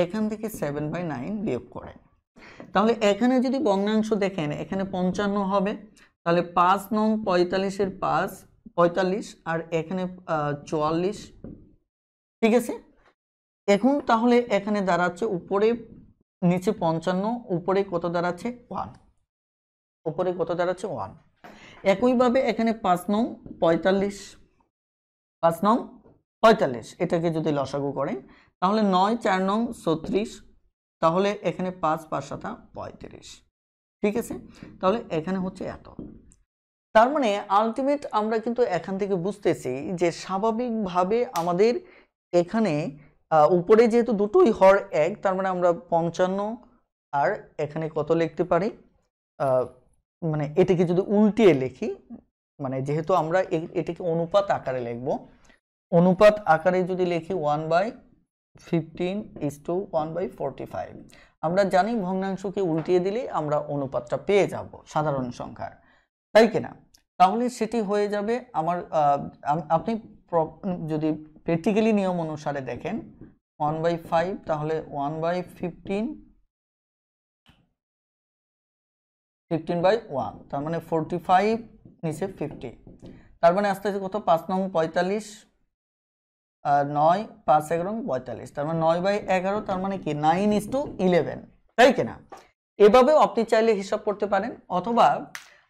এখান থেকে 7/9 বিয়োগ করেন। তাহলে এখানে যদি ভগ্নাংশ দেখেন, এখানে 55 হবে, তাহলে 5 নং 45-এর 45 আর এখানে 44, ঠিক আছে। এখন তাহলে এখানে দাঁড়াচ্ছে উপরে নিচে 55, উপরে কত দাঁড়াচ্ছে 1, উপরে কত দাঁড়াচ্ছে 1। একইভাবে এখানে 5 নং 45, 5 নং 45 এটাকে যদি লসাগু করেন তাহলে 9 4 নং 36, তাহলে এখানে 5 5 7 35, ঠিক আছে। তাহলে এখানে হচ্ছে এত। তার মানে আলটিমেট আমরা কিন্তু এখান থেকে বুঝতেছি যে স্বাভাবিকভাবে আমাদের এখানে উপরে যেহেতু দুটোই হর এক, তার মানে আমরা 55 আর এখানে কত লিখতে পারি, মানে এটাকে যদি উল্টিয়ে লিখি, মানে যেহেতু আমরা এটাকে অনুপাত আকারে লিখব, অনুপাত আকারে যদি লিখি 1/15:1/45, আমরা জানি ভগ্নাংশকে উল্টিয়ে দিলে আমরা অনুপাতটা পেয়ে যাব সাধারণ সংখ্যার, তাই কিনা? তাহলে সেটি হয়ে যাবে আমার, আপনি যদি প্র্যাকটিক্যালি নিয়ম অনুসারে দেখেন 1/5, তাহলে 1/15, 15/1, তার মানে 45 নিচে 50, তার মানে আস্তে আস্তে কত 5 নং 45 আর 9 5 11 45, তার মানে 9/11, তার মানে কি 9:11, তাই কিনা? এভাবেও আপনি চাইলে হিসাব করতে পারেন, অথবা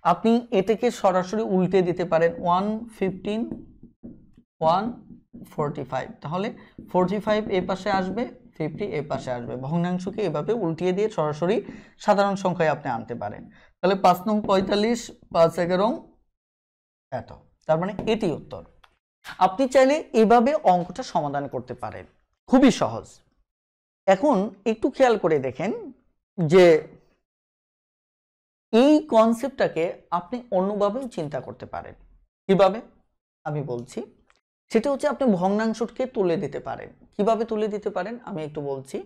আপনি এটাকে সরাসরি উল্টে দিতে পারেন 115 145, তাহলে 45 এই পাশে আসবে, 50 এই পাশে আসবে। ভগ্নাংশকে এভাবে উল্টিয়ে দিয়ে সরাসরি সাধারণ সংখ্যায় আপনি আনতে পারেন। তাহলে 5 নং 45 5 11 এত, তার মানে এটি উত্তর। আপনি চাইলে এভাবে অঙ্কটা সমাধান করতে পারেন, খুবই সহজ। এখন একটু খেয়াল করে দেখেন যে এই কনসেপ্টটাকে আপনি অন্যভাবেও চিন্তা করতে পারেন। কিভাবে আমি বলছি, সেটা হচ্ছে আপনি ভগ্নাংশকে তুলে দিতে পারেন। কিভাবে তুলে দিতে পারেন আমি একটু বলছি।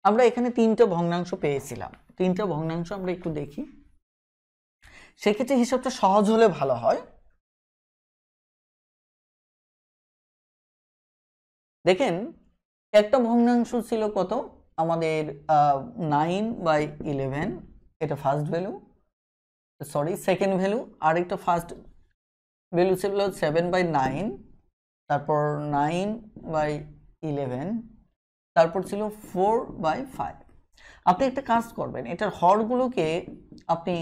আমরা এখানে 3টা ভগ্নাংশ পেয়েছিলাম, 3টা ভগ্নাংশ আমরা একটু দেখি, সেক্ষেত্রে হিসাবটা সহজ হলে ভালো হয়। দেখেন একটা ভগ্নাংশ ছিল কত আমাদের 9/11, এটা first value, sorry second value, আর একটা ফার্স্ট ভ্যালু ছিল 7/9, তারপর 9/11, তারপর ছিল 4/5। আপনি একটা কাজ করবেন, এটার হরগুলোকে আপনি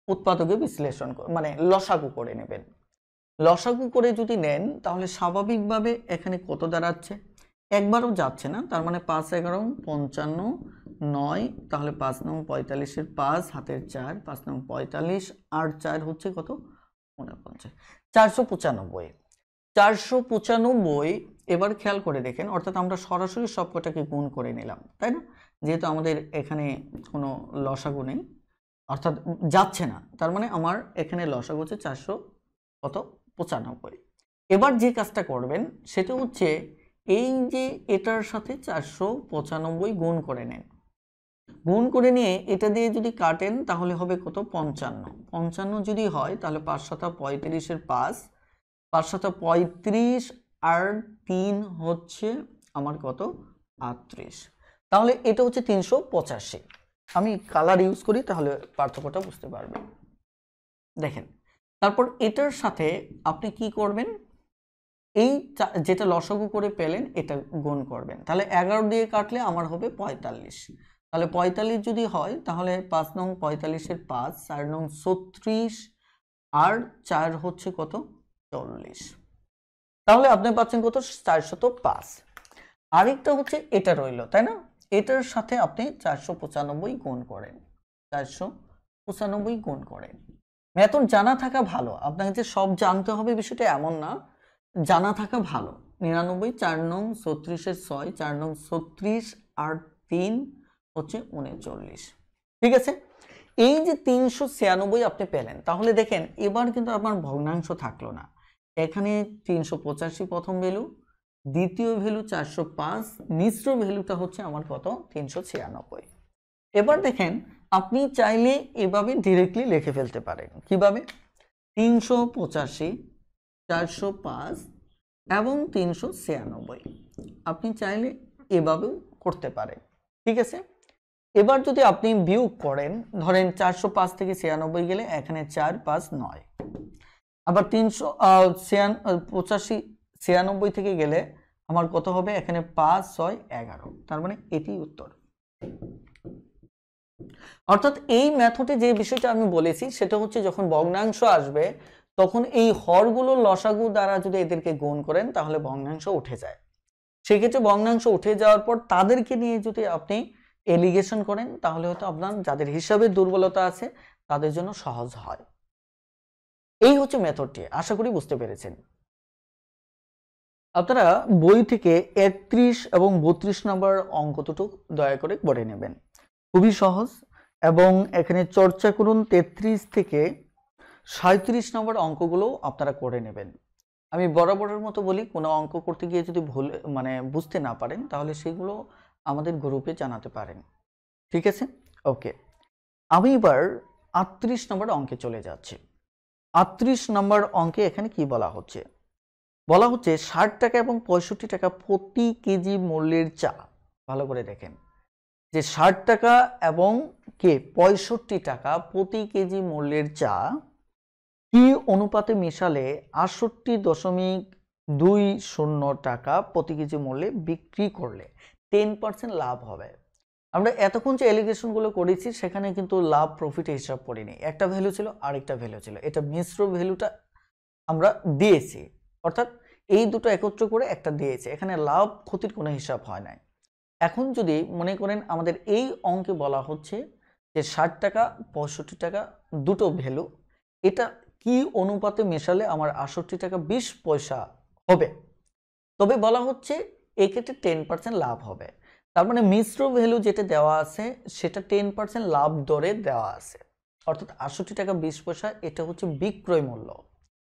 উৎপাদকে বিশ্লেষণ মানে লসাগু করে নেবেন। লসাগু করে যদি নেন তাহলে স্বাভাবিকভাবে এখানে কত দাঁড়াচ্ছে, একবারও যাচ্ছে না, তার মানে 5 11 55 9, তাহলে 5 নং 45-এর 5 হাতের 4, 5 নং 45 আর 4 হচ্ছে কত 49, 495, 495। এবার খেয়াল করে দেখেন, অর্থাৎ আমরা সরাসরি সবকটাকে গুণ করে নিলাম, তাই না? যেহেতু আমাদের এখানে কোনো লসাগু নেই, অর্থাৎ যাচ্ছে না, তার মানে আমার এখানে লসাগু হচ্ছে 495। এবার যে কাজটা করবেন সেটা হচ্ছে এই যে এটার সাথে 495 গুণ করে নেন, গুণ করে নিয়ে এটা দিয়ে যদি কাটেন তাহলে হবে কত 55, 55 যদি হয় তাহলে 5 7 35-এর 5, 5 7 35 আর 3 হচ্ছে আমার কত 38, তাহলে এটা হচ্ছে 385। আমি কালার ইউজ করি তাহলে পার্থক্যটা বুঝতে পারবেন। দেখেন তারপর এটার সাথে আপনি কি করবেন, এই যেটা লসাগু করে পেলেন এটা গুণ করবেন, তাহলে 11 দিয়ে কাটলে আমার হবে 45, তাহলে 45 যদি হয় তাহলে 5 নং 45-এর 5, 4 নং 36 আর 4 হচ্ছে কত 40। তাহলে আপনি পাচ্ছেন কত 405। আরেকটা হচ্ছে এটা রইলো, তাই না? এটার সাথে আপনি 495 গুণ করেন, 495 গুণ করেন। মেথড জানা থাকা ভালো, আপনাকে যে সব জানতে হবে বিষয়টা এমন না, জানা থাকা ভালো। 99, 4 নং 36-এর 6, 4 নং 36 আর 3 হচ্ছে 39। ঠিক আছে, এই যে 396 আপনি পেলেন, তাহলে দেখেন এবার কিন্তু আপনার ভগ্নাংশ থাকলো না। এখানে 385 প্রথম ভ্যালু, দ্বিতীয় ভ্যালু 405, মিশ্র ভ্যালুটা হচ্ছে আমার কত 396। এবার দেখেন আপনি চাইলে এভাবে ডিরেক্টলি লিখে ফেলতে পারেন। কিভাবে? 385, 405 এবং 396 আপনি চাইলে এভাবেও করতে পারেন। ঠিক আছে, এবার যদি আপনি বিয়োগ করেন, ধরেন 405 থেকে 96 গেলে এখানে 4, 5, 9, আবার 385, 96 থেকে গেলে আমার কত হবে, এখানে 5, 6, 11, তার মানে এটি উত্তর। অর্থাৎ এই মেথডে যে বিষয়টা আমি বলেছি সেটা হচ্ছে যখন ভগ্নাংশ আসবে তখন এই হরগুলোর লসাগু দ্বারা যদি এদেরকে গুণ করেন তাহলে ভগ্নাংশ উঠে যায়। সেক্ষেত্রে ভগ্নাংশ উঠে যাওয়ার পর তাদেরকে নিয়ে যদি আপনি এলিগেশন করেন তাহলে হয়তো আপনার যাদের হিসাবে দুর্বলতা আছে তাদের জন্য সহজ হয়। এই হচ্ছে মেথডটি, আশা করি বুঝতে পেরেছেন। আপনারা বই থেকে 31 এবং 32 নম্বর অঙ্ক দুটো দয়া করে করে নেবেন, খুবই সহজ। এবং এখানে চর্চা করুন 33 থেকে 37 নম্বর অঙ্কগুলো আপনারা করে নেবেন। আমি বরাবরের মতো বলি, কোনো অঙ্ক করতে গিয়ে যদি ভুল বুঝতে না পারেন তাহলে সেগুলো আমাদের গ্রুপে জানাতে পারেন। ঠিক আছে, ওকে। আমি এবার 38 নম্বর অঙ্কে চলে যাচ্ছি। 38 নম্বর অঙ্কে এখানে কি বলা হচ্ছে? বলা হচ্ছে 60 টাকা এবং 65 টাকা প্রতি কেজি মূল্যের চা। ভালো করে দেখেন যে 60 টাকা এবং 65 টাকা প্রতি কেজি মূল্যের চা কি অনুপাতে মেশালে 68.20 টাকা প্রতি কেজি মূল্যে বিক্রি করলে 10% লাভ হবে। আমরা এতক্ষণ যে এলিগেশনগুলো করেছি সেখানে কিন্তু লাভ প্রফিট হিসাব করিনি, একটা ভ্যালু ছিল আরেকটা ভ্যালু ছিল, এটা মিশ্র ভ্যালুটা আমরা দিয়েছি, অর্থাৎ এই দুটো একত্র করে একটা দিয়েছে, এখানে লাভ ক্ষতির কোনো হিসাব হয় নাই। এখন যদি মনে করেন আমাদের এই অঙ্কে বলা হচ্ছে যে 60 টাকা 65 টাকা দুটো ভ্যালু, এটা কি অনুপাতে মেশালে আমার 68 টাকা 20 পয়সা হবে, তবে বলা হচ্ছে এক্ষেত্রে 10% লাভ হবে। তার মানে মিশ্র ভ্যালু যেটা দেওয়া আছে সেটা 10% লাভ দরে দেওয়া আছে, অর্থাৎ 68 টাকা 20 পয়সা এটা হচ্ছে বিক্রয় মূল্য।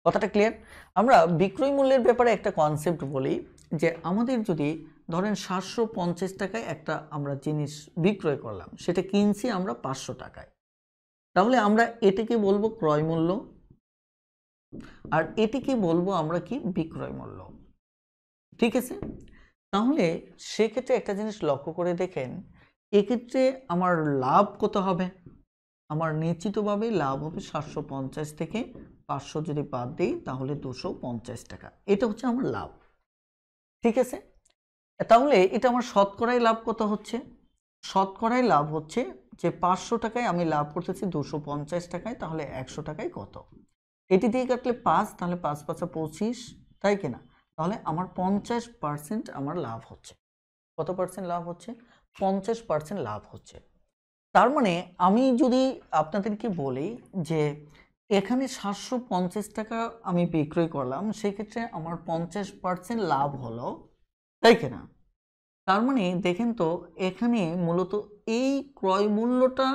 কথাটা ক্লিয়ার? আমরা বিক্রয় মূল্যের ব্যাপারে একটা কনসেপ্ট বলি যে আমাদের যদি ধরেন 750 টাকায় একটা আমরা জিনিস বিক্রয় করলাম, সেটা কিনছি আমরা 500 টাকায়, তাহলে আমরা এটাকে বলবো ক্রয় মূল্য আর এটিকে বলবো আমরা কি বিক্রয় মূল্য। ঠিক আছে, তাহলে সেক্ষেত্রে একটা জিনিস লক্ষ্য করে দেখেন, এক্ষেত্রে আমার লাভ কত হবে? আমার নিশ্চিতভাবে লাভ হবে 750 থেকে 500 যদি বাদ দিই তাহলে 250 টাকা, এটা হচ্ছে আমার লাভ। ঠিক আছে, তাহলে এটা আমার শতকরায় লাভ কত হচ্ছে? শতকরায় লাভ হচ্ছে যে 500 টাকায় আমি লাভ করতেছি 250 টাকায়, তাহলে 100 টাকায় কত? এটি দিয়ে কাটলে 5, তাহলে 5 5 25, তাই কিনা? তাহলে আমার 50% আমার লাভ হচ্ছে। কত পার্সেন্ট লাভ হচ্ছে? 50% লাভ হচ্ছে। তার মানে আমি যদি আপনাদেরকে বলি যে এখানে 750 টাকা আমি বিক্রয় করলাম, সেক্ষেত্রে আমার 50% লাভ হলো, তাই কিনা? তার মানে দেখেন তো এখানে মূলত এই ক্রয় মূল্যটা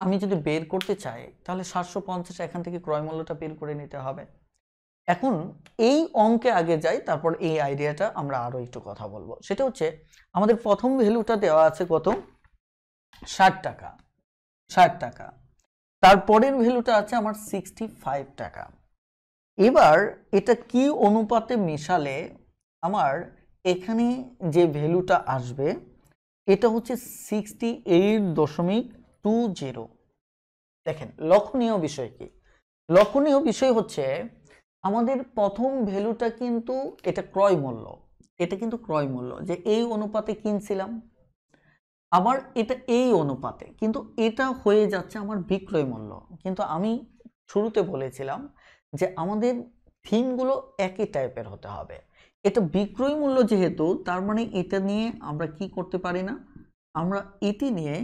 আমি যদি বের করতে চাই তাহলে 750 এখান থেকে ক্রয় মূল্যটা বের করে নিতে হবে। এখন এই অঙ্কে আগে যাই, তারপর এই আইডিয়াটা আমরা আরো একটু কথা বলবো। সেটা হচ্ছে আমাদের প্রথম ভ্যালুটা দেওয়া আছে কত? 60 টাকা, 60 টাকা। তারপরের ভ্যালুটা আছে আমার 65 টাকা। এবার এটা কি অনুপাতে মেশালে আমার এখানে যে ভ্যালুটা আসবে এটা হচ্ছে 68.20। দেখেন লক্ষণীয় বিষয় কি? লক্ষণীয় বিষয় হচ্ছে আমাদের প্রথম ভ্যালুটা কিন্তু এটা ক্রয় মূল্য, এটা কিন্তু ক্রয় মূল্য যে এই অনুপাতে কিনছিলাম। আবার এটা এই অনুপাতে, কিন্তু এটা হয়ে যাচ্ছে আমার বিক্রয় মূল্য। কিন্তু আমি শুরুতে বলেছিলাম যে আমাদের থিমগুলো একই টাইপের হতে হবে। এটা বিক্রয় মূল্য যেহেতু, তার মানে এটা নিয়ে আমরা কি করতে পারি না, আমরা এটি নিয়ে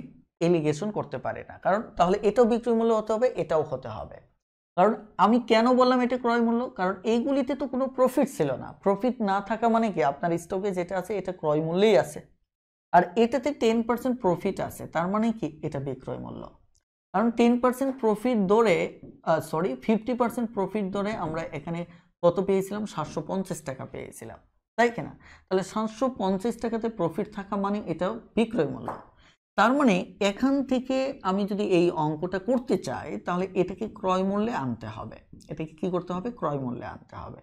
এলিগেশন করতে পারি না, কারণ তাহলে এটাও বিক্রয় মূল্য হতে হবে, এটাও হতে হবে। কারণ আমি কেন বললাম এটা ক্রয় মূল্য, কারণ এইগুলিতে তো কোনো প্রফিট ছিল না। প্রফিট না থাকা মানে কি, আপনার স্টকে যেটা আছে এটা ক্রয় মূল্যেই আছে, আর এটাতে 10% প্রফিট আছে, তার মানে কি এটা বিক্রয় মূল্য। কারণ 10% প্রফিট ধরে, 50% প্রফিট ধরে আমরা এখানে কত পেয়েছিলাম, 750 টাকা পেয়েছিলাম, তাই কিনা? তাহলে 750 টাকাতে প্রফিট থাকা মানে এটাও বিক্রয় মূল্য। তার মানে এখান থেকে আমি যদি এই অঙ্কটা করতে চাই, তাহলে এটাকে ক্রয় মূল্যে আনতে হবে। এটাকে কি করতে হবে, ক্রয় মূল্যে আনতে হবে।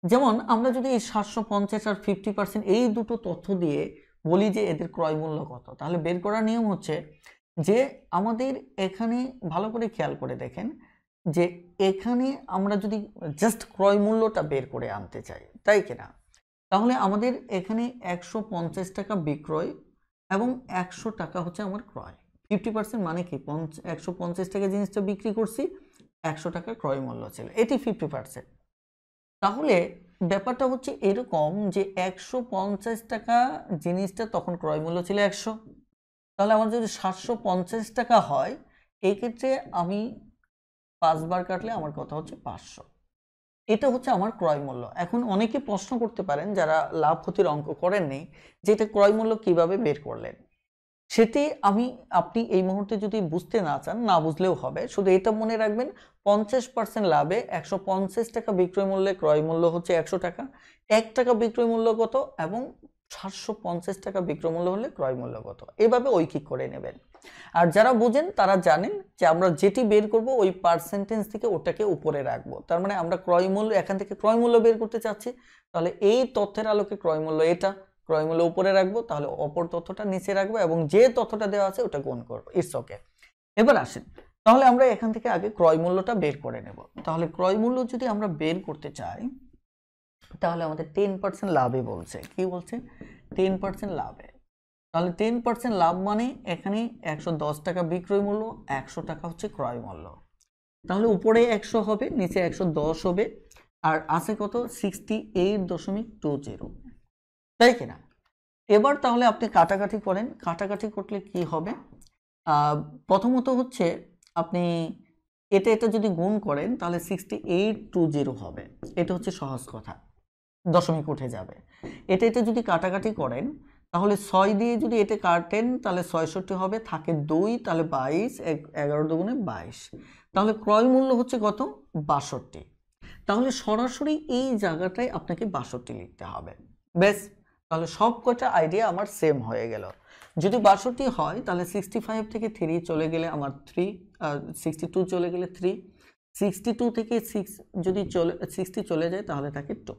যেমন আমরা যদি এই 750 আর 50% এই দুটো তথ্য দিয়ে বলি যে এদের ক্রয় মূল্য কত, তাহলে বের করার নিয়ম হচ্ছে যে আমাদের এখানে ভালো করে খেয়াল করে দেখেন যে এখানে আমরা যদি জাস্ট ক্রয় মূল্যটা বের করে আনতে চাই, তাই কিনা, তাহলে আমাদের এখানে 150 টাকা বিক্রয় এবং 100 টাকা হচ্ছে আমার ক্রয়। 50% মানে কি, 150 টাকা জিনিসটা বিক্রি করছি, 100 টাকা ক্রয় মূল্য ছিল, এটি 50%। তাহলে ব্যাপারটা হচ্ছে এরকম যে 150 টাকা জিনিসটা তখন ক্রয় মূল্য ছিল 100, তাহলে আমার যদি 750 টাকা হয়, এই ক্ষেত্রে আমি 5 বার কাটলে আমার কথা হচ্ছে 500। এটা হচ্ছে আমার ক্রয় মূল্য। এখন অনেকে প্রশ্ন করতে পারেন যারা লাভ ক্ষতির অঙ্ক করেননি, যে এটা ক্রয় মূল্য কিভাবে বের করলেন। সেটি আপনি এই মুহূর্তে যদি বুঝতে না চান, না বুঝলেও হবে, শুধু এটা মনে রাখবেন 50% লাভে 150 টাকা বিক্রয় মূল্যে ক্রয় মূল্য হচ্ছে 100 টাকা, 1 টাকা বিক্রয় মূল্য কত এবং 750 টাকা বিক্রয় মূল্য হলে ক্রয় মূল্য কত, এভাবে ঐকিক করে নেবেন। আর যারা বুঝেন তারা জানেন যে আমরা যেটি বের করব ওই পার্সেন্টেজ থেকে ওটাকে উপরে রাখবো, তার মানে আমরা ক্রয় মূল্য, এখান থেকে ক্রয় মূল্য বের করতে চাচ্ছি, তাহলে এই তথ্যের আলোকে ক্রয় মূল্য এটা, ক্রয় মূল্য উপরে রাখবো, তাহলে অপর তথ্যটা নিচে রাখবো এবং যে তথ্যটা দেওয়া আছে ওটা গুণ করবো। It's okay. এবার আসেন, তাহলে আমরা এখান থেকে আগে ক্রয় মূল্যটা বের করে নেব। তাহলে ক্রয় মূল্য যদি আমরা বের করতে চাই, তাহলে আমাদের 10% লাভে বলছে, কি বলছে, 10% লাভে। তাহলে 10% লাভ মানে এখানে 110 টাকা বিক্রয় মূল্য, 100 টাকা হচ্ছে ক্রয় মূল্য, তাহলে উপরে 100 হবে, নিচে 110 হবে, আর আছে কত, 68.20, তাই কিনা? এবার তাহলে আপনি কাটাকাটি করেন, কাটাকাটি করলে কি হবে, প্রথমত হচ্ছে আপনি এটা যদি গুণ করেন তাহলে 6820 হবে, এটা হচ্ছে সহজ কথা, দশমিক উঠে যাবে। এটা যদি কাটাকাটি করেন, তাহলে 6 দিয়ে যদি এটা কাটেন তাহলে 66 হবে, থাকে 2, তাহলে 22, 11 দুগুণে 22, তাহলে ক্রয় মূল্য হচ্ছে কত, 62। তাহলে সরাসরি এই জায়গাটায় আপনাকে 62 লিখতে হবে, বেশ। তাহলে সব কটা আইডিয়া আমার সেম হয়ে গেল। যদি 62 হয় তাহলে 65 থেকে 3 চলে গেলে আমার 3, 62 চলে গেলে 3, 62 থেকে 6 যদি 60 চলে যায় তাহলে থাকে 2।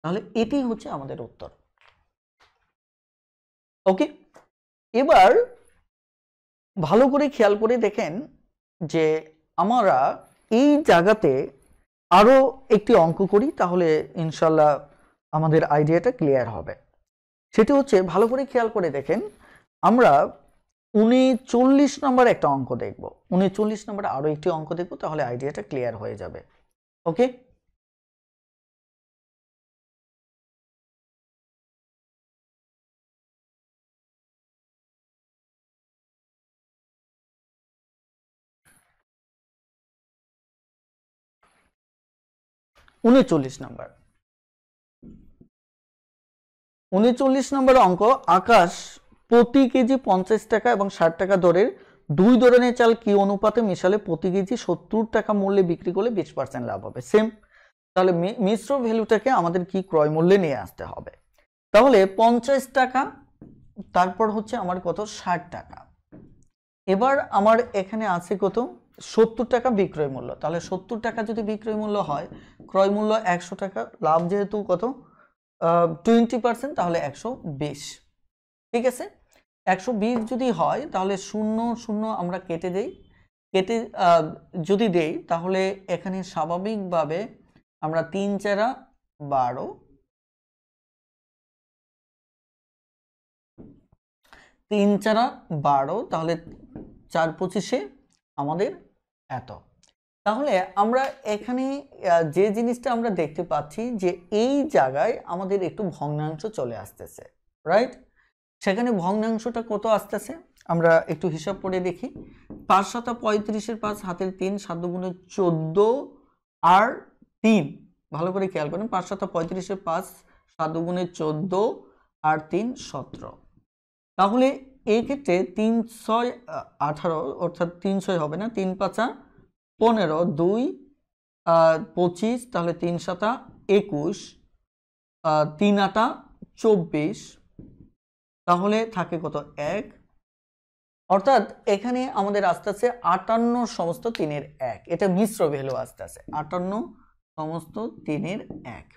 তাহলে এটি হচ্ছে আমাদের উত্তর। ওকে, এবার ভালো করে খেয়াল করে দেখেন যে আমরা এই জায়গাতে আরো একটি অঙ্ক করি, তাহলে ইনশাল্লাহ আমাদের আইডিয়াটা ক্লিয়ার হবে। সেটি হচ্ছে, ভালো করে খেয়াল করে দেখেন, আমরা 39 নম্বর একটা অঙ্ক দেখব, 39 নম্বরে আরো একটি অঙ্ক দেখব, তাহলে আইডিয়াটা ক্লিয়ার হয়ে যাবে। ওকে, উনচল্লিশ নম্বর অঙ্ক, আকাশ প্রতি কেজি 50 টাকা এবং 60 টাকা দরের 2 ধরনের চাল কি অনুপাতে মিশালে প্রতি কেজি 70 টাকা মূল্যে বিক্রি করলে 20% লাভ হবে। সেম, তাহলে মিশ্র ভ্যালুটাকে আমাদের কি ক্রয় মূল্যে নিয়ে আসতে হবে। তাহলে 50 টাকা, তারপর হচ্ছে আমার কত, 60 টাকা। এবার আমার এখানে আছে কত, 70 টাকা বিক্রয় মূল্য। তাহলে 70 টাকা যদি বিক্রয় মূল্য হয়, ক্রয় মূল্য 100 টাকা, লাভ যেহেতু কত, 20%, তাহলে 120। ঠিক আছে, 120 যদি হয় তাহলে 0 0 আমরা কেটে দেই, কেটে যদি দেই তাহলে এখানে স্বাভাবিকভাবে আমরা 3 4 12, 3 4 12, তাহলে 4 25 আমাদের এত। তাহলে আমরা এখানে যে জিনিসটা আমরা দেখতে পাচ্ছি যে এই জায়গায় আমাদের একটু ভগ্নাংশ চলে আসতেছে, রাইট? সেখানে ভগ্নাংশটা কত আসতেছে আমরা একটু হিসাব করে দেখি। 5 7 35 5 হাতের 3 7 গুণে 14 আর 3, ভালো করে খেয়াল করেন। 5 7 35 5 7 গুণে 14 আর 3 17। তাহলে এই ক্ষেত্রে 3 6 18, অর্থাৎ 3 6 হবে না, 3 5 15, 2 25, তাহলে 3 7 21, 3 8 24, তাহলে থাকে কত 1। অর্থাৎ এখানে আমাদের আসতে আছে 58 সমস্ত 3-এর 1। এটা মিশ্র ভ্যালু আসতে আছে 58 সমস্ত 3-এর 1।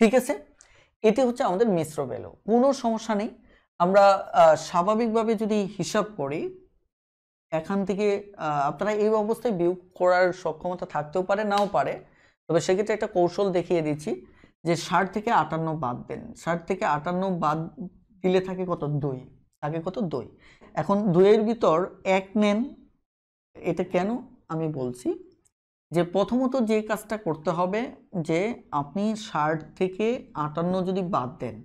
ঠিক আছে, এটি হচ্ছে আমাদের মিশ্র ভ্যালু। কোনো সমস্যা নেই। আমরা স্বাভাবিকভাবে যদি হিসাব করি, এখান থেকে আপনারা এই অবস্থায় বিয়োগ করার সক্ষমতা থাকতেও পারে, নাও পারে। তবে সেক্ষেত্রে একটা কৌশল দেখিয়ে দিচ্ছি যে 60 থেকে 58 বাদ দেন। 60 থেকে 58 বাদ দিলে থাকে কত 2, থাকে কত 2। এখন 2-এর ভিতর 1 নেন। এটা কেন আমি বলছি যে প্রথমত যে কাজটা করতে হবে যে আপনি 60 থেকে 58 যদি বাদ দেন,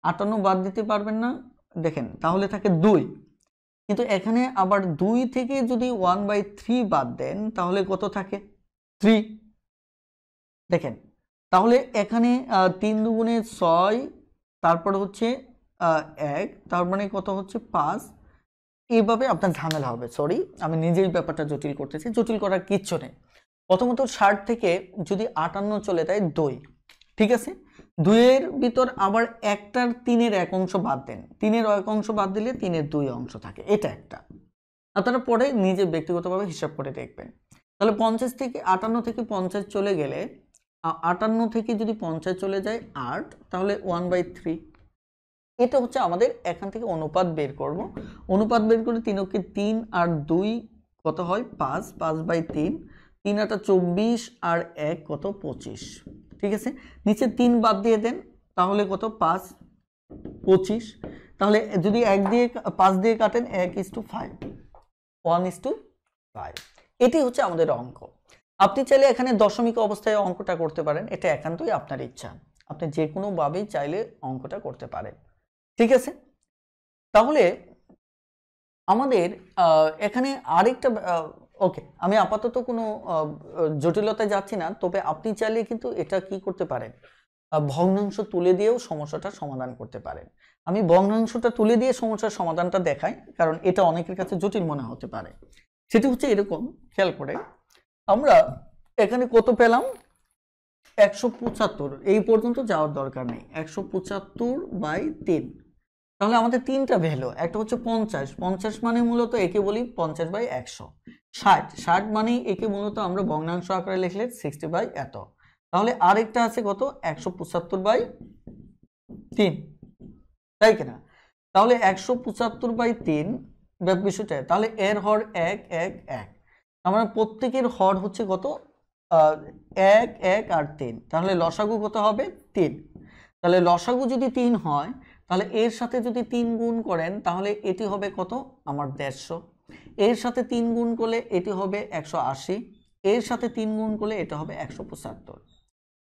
58 বাদ দিতে পারবেন না দেখেন, তাহলে থাকে 2। কিন্তু এখানে আবার 2 থেকে যদি 1/3 বাদ দেন তাহলে কত থাকে 3। দেখেন, তাহলে এখানে 3 দুগুণে 6, তারপর হচ্ছে 1, তার মানে কত হচ্ছে 5। এইভাবে আপনার ঝামেলা হবে। সরি, আমি নিজেই ব্যাপারটা জটিল করতেছি। জটিল করার কিচ্ছু নেই। প্রথমত 60 থেকে যদি 58 চলে যায় 2, ঠিক আছে। 2-এর ভিতর আবার একটার 3-এর 1 অংশ বাদ দেন। 3-এর 1 অংশ বাদ দিলে 3-এর 2 অংশ থাকে, এটা একটা। আপনারা পরে নিজে ব্যক্তিগতভাবে হিসাব করে দেখবেন। তাহলে 50 থেকে 58 থেকে 50 চলে গেলে, 58 থেকে যদি 50 চলে যায় 8, তাহলে 1/3। এটা হচ্ছে আমাদের এখান থেকে অনুপাত বের করব। অনুপাত বের করে 3 3 আর 2 কত হয় 5, 5/3, 3 8 24 আর 1 কত 25। ঠিক আছে, নিচে 3 বাদ দিয়ে দেন, তাহলে কত 5 25। তাহলে যদি 1 দিয়ে 5 দিয়ে কাটেন 1:5, 1:5। এটি হচ্ছে আমাদের অঙ্ক। আপনি চাইলে এখানে দশমিক অবস্থায় অঙ্কটা করতে পারেন, এটা একান্তই আপনার ইচ্ছা। আপনি যে কোনো ভাবেই চাইলে অঙ্কটা করতে পারেন। ঠিক আছে, তাহলে আমাদের এখানে আরেকটা ওকে, আমি আপাতত কোনো জটিলতায় যাচ্ছি না। তবে আপনি চাইলে কিন্তু এটা কি করতে পারেন, ভগ্নাংশ তুলে দিয়েও সমস্যাটা সমাধান করতে পারেন। আমি ভগ্নাংশটা তুলে দিয়ে সমস্যার সমাধানটা দেখাই, কারণ এটা অনেকের কাছে জটিল মনে হতে পারে। সেটি হচ্ছে এরকম, খেয়াল করে আমরা এখানে কত পেলাম 175। এই পর্যন্ত যাওয়ার দরকার নেই। 175/3। তাহলে আমাদের 3টা ভ্যালু, একটা হচ্ছে 50। 50 মানে মূলত একে বলি 50/100। 60, 60 মানে একে মূলত আমরা ভগ্নাংশ আকারে লিখলে 60 এত। তাহলে আরেকটা আছে কত 175/3, তাই কিনা? তাহলে 175/3 বিষয়টা, তাহলে এর হর 1 1 1। আমরা প্রত্যেকের হর হচ্ছে কত 1 1 আর 3। তাহলে লসাগু কত হবে 3। তাহলে লসাগু যদি 3 হয়, তাহলে এর সাথে যদি 3 গুণ করেন তাহলে এটি হবে কত আমার 150। এর সাথে 3 গুণ করলে এটি হবে 180। এর সাথে 3 গুণ করলে এটা হবে 175।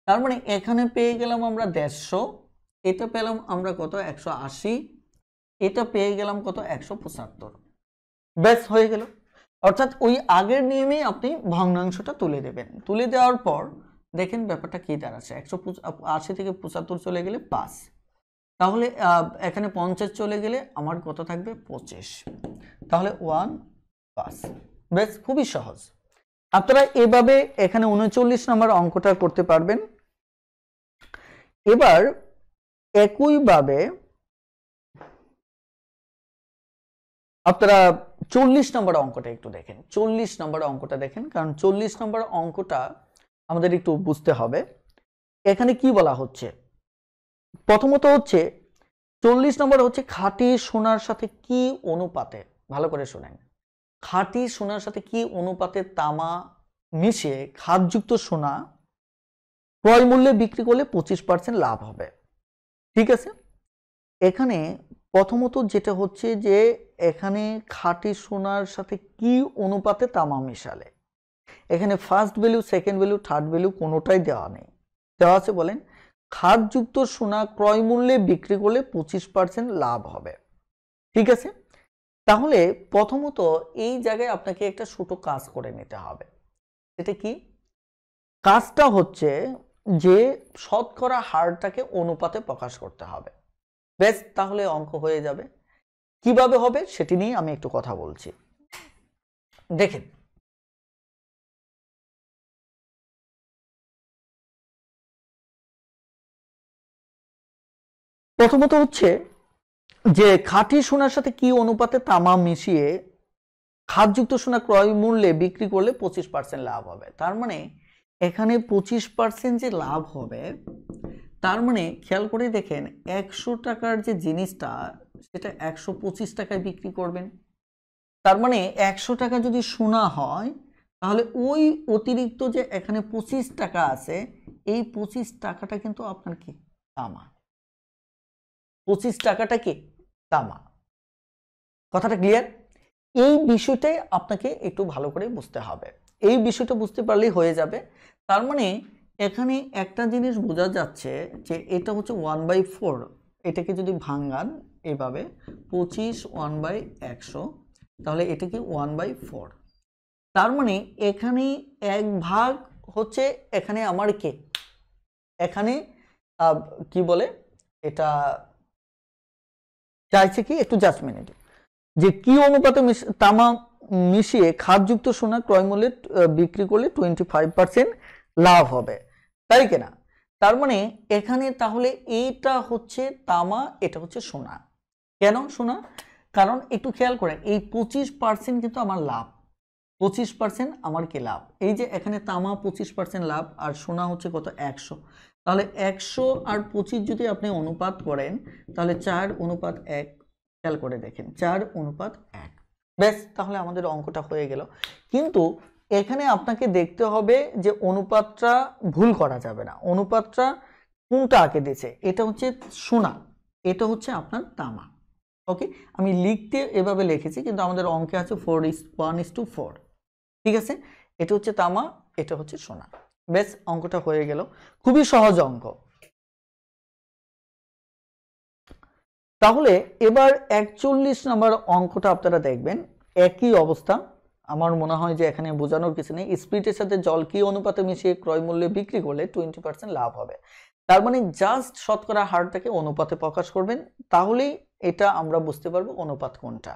তার মানে এখানে পেয়ে গেলাম আমরা 150, এটা পেলাম আমরা কত 180, এটা পেয়ে গেলাম কত 175। ব্যাস হয়ে গেল। অর্থাৎ ওই আগের নিয়মেই আপনি ভগ্নাংশটা তুলে দেবেন। তুলে দেওয়ার পর দেখেন ব্যাপারটা কি দাঁড়াচ্ছে। 180 থেকে 75 চলে গেলে 5, তাহলে এখানে 50 চলে গেলে আমার কত থাকবে 25, তাহলে 1/5। বেশ, খুবই সহজ। আপনারা এভাবে এখানে 39 নম্বর অঙ্কটা করতে পারবেন। এবার একইভাবে আপনারা 40 নম্বর অঙ্কটা একটু দেখেন। 40 নম্বর অঙ্কটা দেখেন, কারণ 40 নম্বর অঙ্কটা আমাদের একটু বুঝতে হবে। এখানে কি বলা হচ্ছে, প্রথমত হচ্ছে 40 নম্বর হচ্ছে খাঁটি সোনার সাথে কি অনুপাতে, ভালো করে শুনেন, খাঁটি সোনার সাথে কি অনুপাতে তামা মিশিয়ে খাদযুক্ত সোনা ক্রয় মূল্যে বিক্রি করলে 25% লাভ হবে। ঠিক আছে, এখানে প্রথমত যেটা হচ্ছে যে এখানে খাঁটি সোনার সাথে কি অনুপাতে তামা মেশালে, এখানে first value, second value, third value কোনোটাই দেওয়া নেই। দেওয়া আছে বলেন খাতযুক্ত সোনা ক্রয় মূল্যে বিক্রি করলে 25% লাভ হবে। ঠিক আছে, তাহলে প্রথমত এই জায়গায় আপনাকে একটা ছোট কাজ করে নিতে হবে। সেটা কি কাজটা হচ্ছে যে শতকরা হারটাকে অনুপাতে প্রকাশ করতে হবে। বেশ, তাহলে অঙ্ক হয়ে যাবে। কিভাবে হবে সেটি নিয়ে আমি একটু কথা বলছি। দেখেন, প্রথমত হচ্ছে যে খাঁটি সোনার সাথে কি অনুপাতে তামা মিশিয়ে খাতযুক্ত সোনা ক্রয় মূল্যে বিক্রি করলে 25% লাভ হবে। তার মানে এখানে 25% যে লাভ হবে, তার মানে খেয়াল করে দেখেন 100 টাকার যে জিনিসটা সেটা 125 টাকায় বিক্রি করবেন। তার মানে 100 টাকা যদি সোনা হয় তাহলে ওই অতিরিক্ত যে এখানে 25 টাকা আছে, এই 25 টাকাটা কিন্তু আপনার কি তামা। 25 টাকাটা কি তামা। কথাটা ক্লিয়ার? এই বিষয়টাই আপনাকে একটু ভালো করে বুঝতে হবে। এই বিষয়টা বুঝতে পারলেই হয়ে যাবে। তার মানে এখানে একটা জিনিস বোঝা যাচ্ছে যে এটা হচ্ছে 1/4, এটাকে যদি ভাঙান এভাবে 25 1/100, তাহলে এটা কি 1/4। তার মানে এখানে 1 ভাগ হচ্ছে এখানে আমার কে, এখানে কি বলে এটা চাইছে কি একটু জাস্ট মিনিট, যে কি অনুপাতে তামা মিশিয়ে খাতযুক্ত সোনা ক্রয় মূল্যে বিক্রি করলে 25% লাভ হবে, তাই কিনা? তার মানে এখানে তাহলে এটা হচ্ছে তামা, এটা হচ্ছে সোনা। কেন সোনা? কারণ একটু খেয়াল করেন এই 25% কিন্তু আমার লাভ, 25% আমার কি লাভ। এই যে এখানে তামা 25% লাভ আর সোনা হচ্ছে কত 100, তাহলে 100 আর 25 যদি আপনি অনুপাত করেন তাহলে 4:1। খেয়াল করে দেখেন 4:1। বেশ, তাহলে আমাদের অঙ্কটা হয়ে গেল। কিন্তু এখানে আপনাকে দেখতে হবে যে অনুপাতটা ভুল করা যাবে না। অনুপাতটা কোনটা আগে দিয়েছে, এটা হচ্ছে সোনা, এটা হচ্ছে আপনার তামা। ওকে, আমি লিখতে এভাবে লিখেছি কিন্তু আমাদের অঙ্কে আছে 4:1:4। ঠিক আছে, এটা হচ্ছে তামা, এটা হচ্ছে সোনা। বেশ, অঙ্কটা হয়ে গেল। খুবই সহজ অঙ্ক। তাহলে এবার 41 নম্বর অঙ্কটা আপনারা দেখবেন, একই অবস্থা। আমার মনে হয় যে এখানে বোঝানোর কিছু নেই। স্পিরিটের সাথে জল কি অনুপাতে মিশিয়ে ক্রয় মূল্যে বিক্রি করলে 20% লাভ হবে। তার মানে জাস্ট শতকরা হারটাকে অনুপাতে প্রকাশ করবেন, তাহলেই এটা আমরা বুঝতে পারবো অনুপাত কোনটা।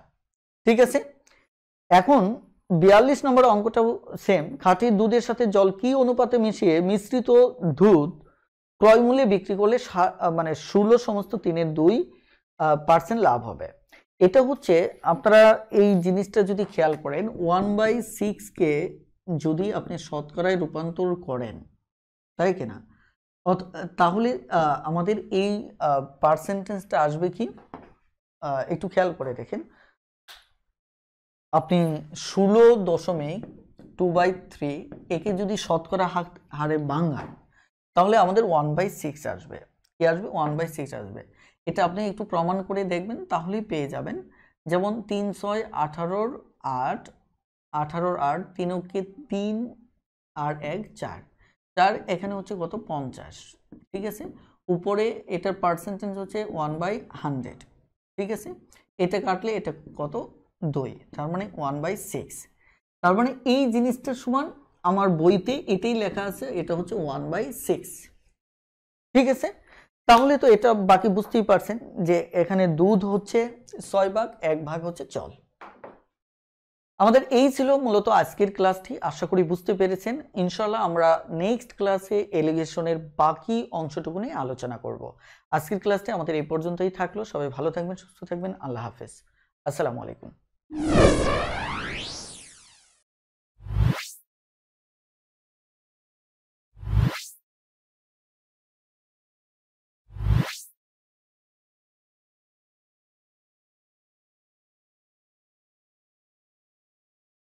ঠিক আছে, এখন 42 নম্বর অঙ্কটাও সেম। খাঁটি দুধের সাথে জল কি অনুপাতে মিশিয়ে মিশ্রিত দুধ ক্রয় মূল্যে বিক্রি করলে মানে 16/3 লাভ হবে। এটা হচ্ছে আপনারা এই জিনিসটা যদি খেয়াল করেন 1/6 কে যদি আপনি শতকরায় রূপান্তর করেন, তাই কিনা, তাহলে আমাদের এই পার্সেন্টেজটা আসবে কি, একটু খেয়াল করে দেখেন। আপনি 16.2/3 একে যদি শতকরা হারে ভাঙান তাহলে আমাদের 1/6 আসবে। কি আসবে? 1/6 আসবে। এটা আপনি একটু প্রমাণ করে দেখবেন, তাহলেই পেয়ে যাবেন। যেমন 3 6 18 8, 18 8, 3 3 আর 1 4, 4 এখানে হচ্ছে কত 50। ঠিক আছে, উপরে এটার পার্সেন্টেজ হচ্ছে 1/100। ঠিক আছে, এটা কাটলে এটা কত 2, তার মানে 1/6। তার মানে এই জিনিসটার সমান আমার বইতে এটাই লেখা আছে, এটা হচ্ছে 1/6। ঠিক আছে, তাহলে তো এটা বাকি বুঝতেই পারছেন যে এখানে দুধ হচ্ছে 6 ভাগ, 1 ভাগ হচ্ছে জল। আমাদের এই ছিল মূলত আজকের ক্লাসটি। আশা করি বুঝতে পেরেছেন। ইনশাআল্লাহ আমরা নেক্সট ক্লাসে এলিগেশনের বাকি অংশটুকু নিয়ে আলোচনা করব। আজকের ক্লাসটি আমাদের এই পর্যন্তই থাকলো। সবাই ভালো থাকবেন, সুস্থ থাকবেন। আল্লাহ হাফেজ। আসসালামু আলাইকুম।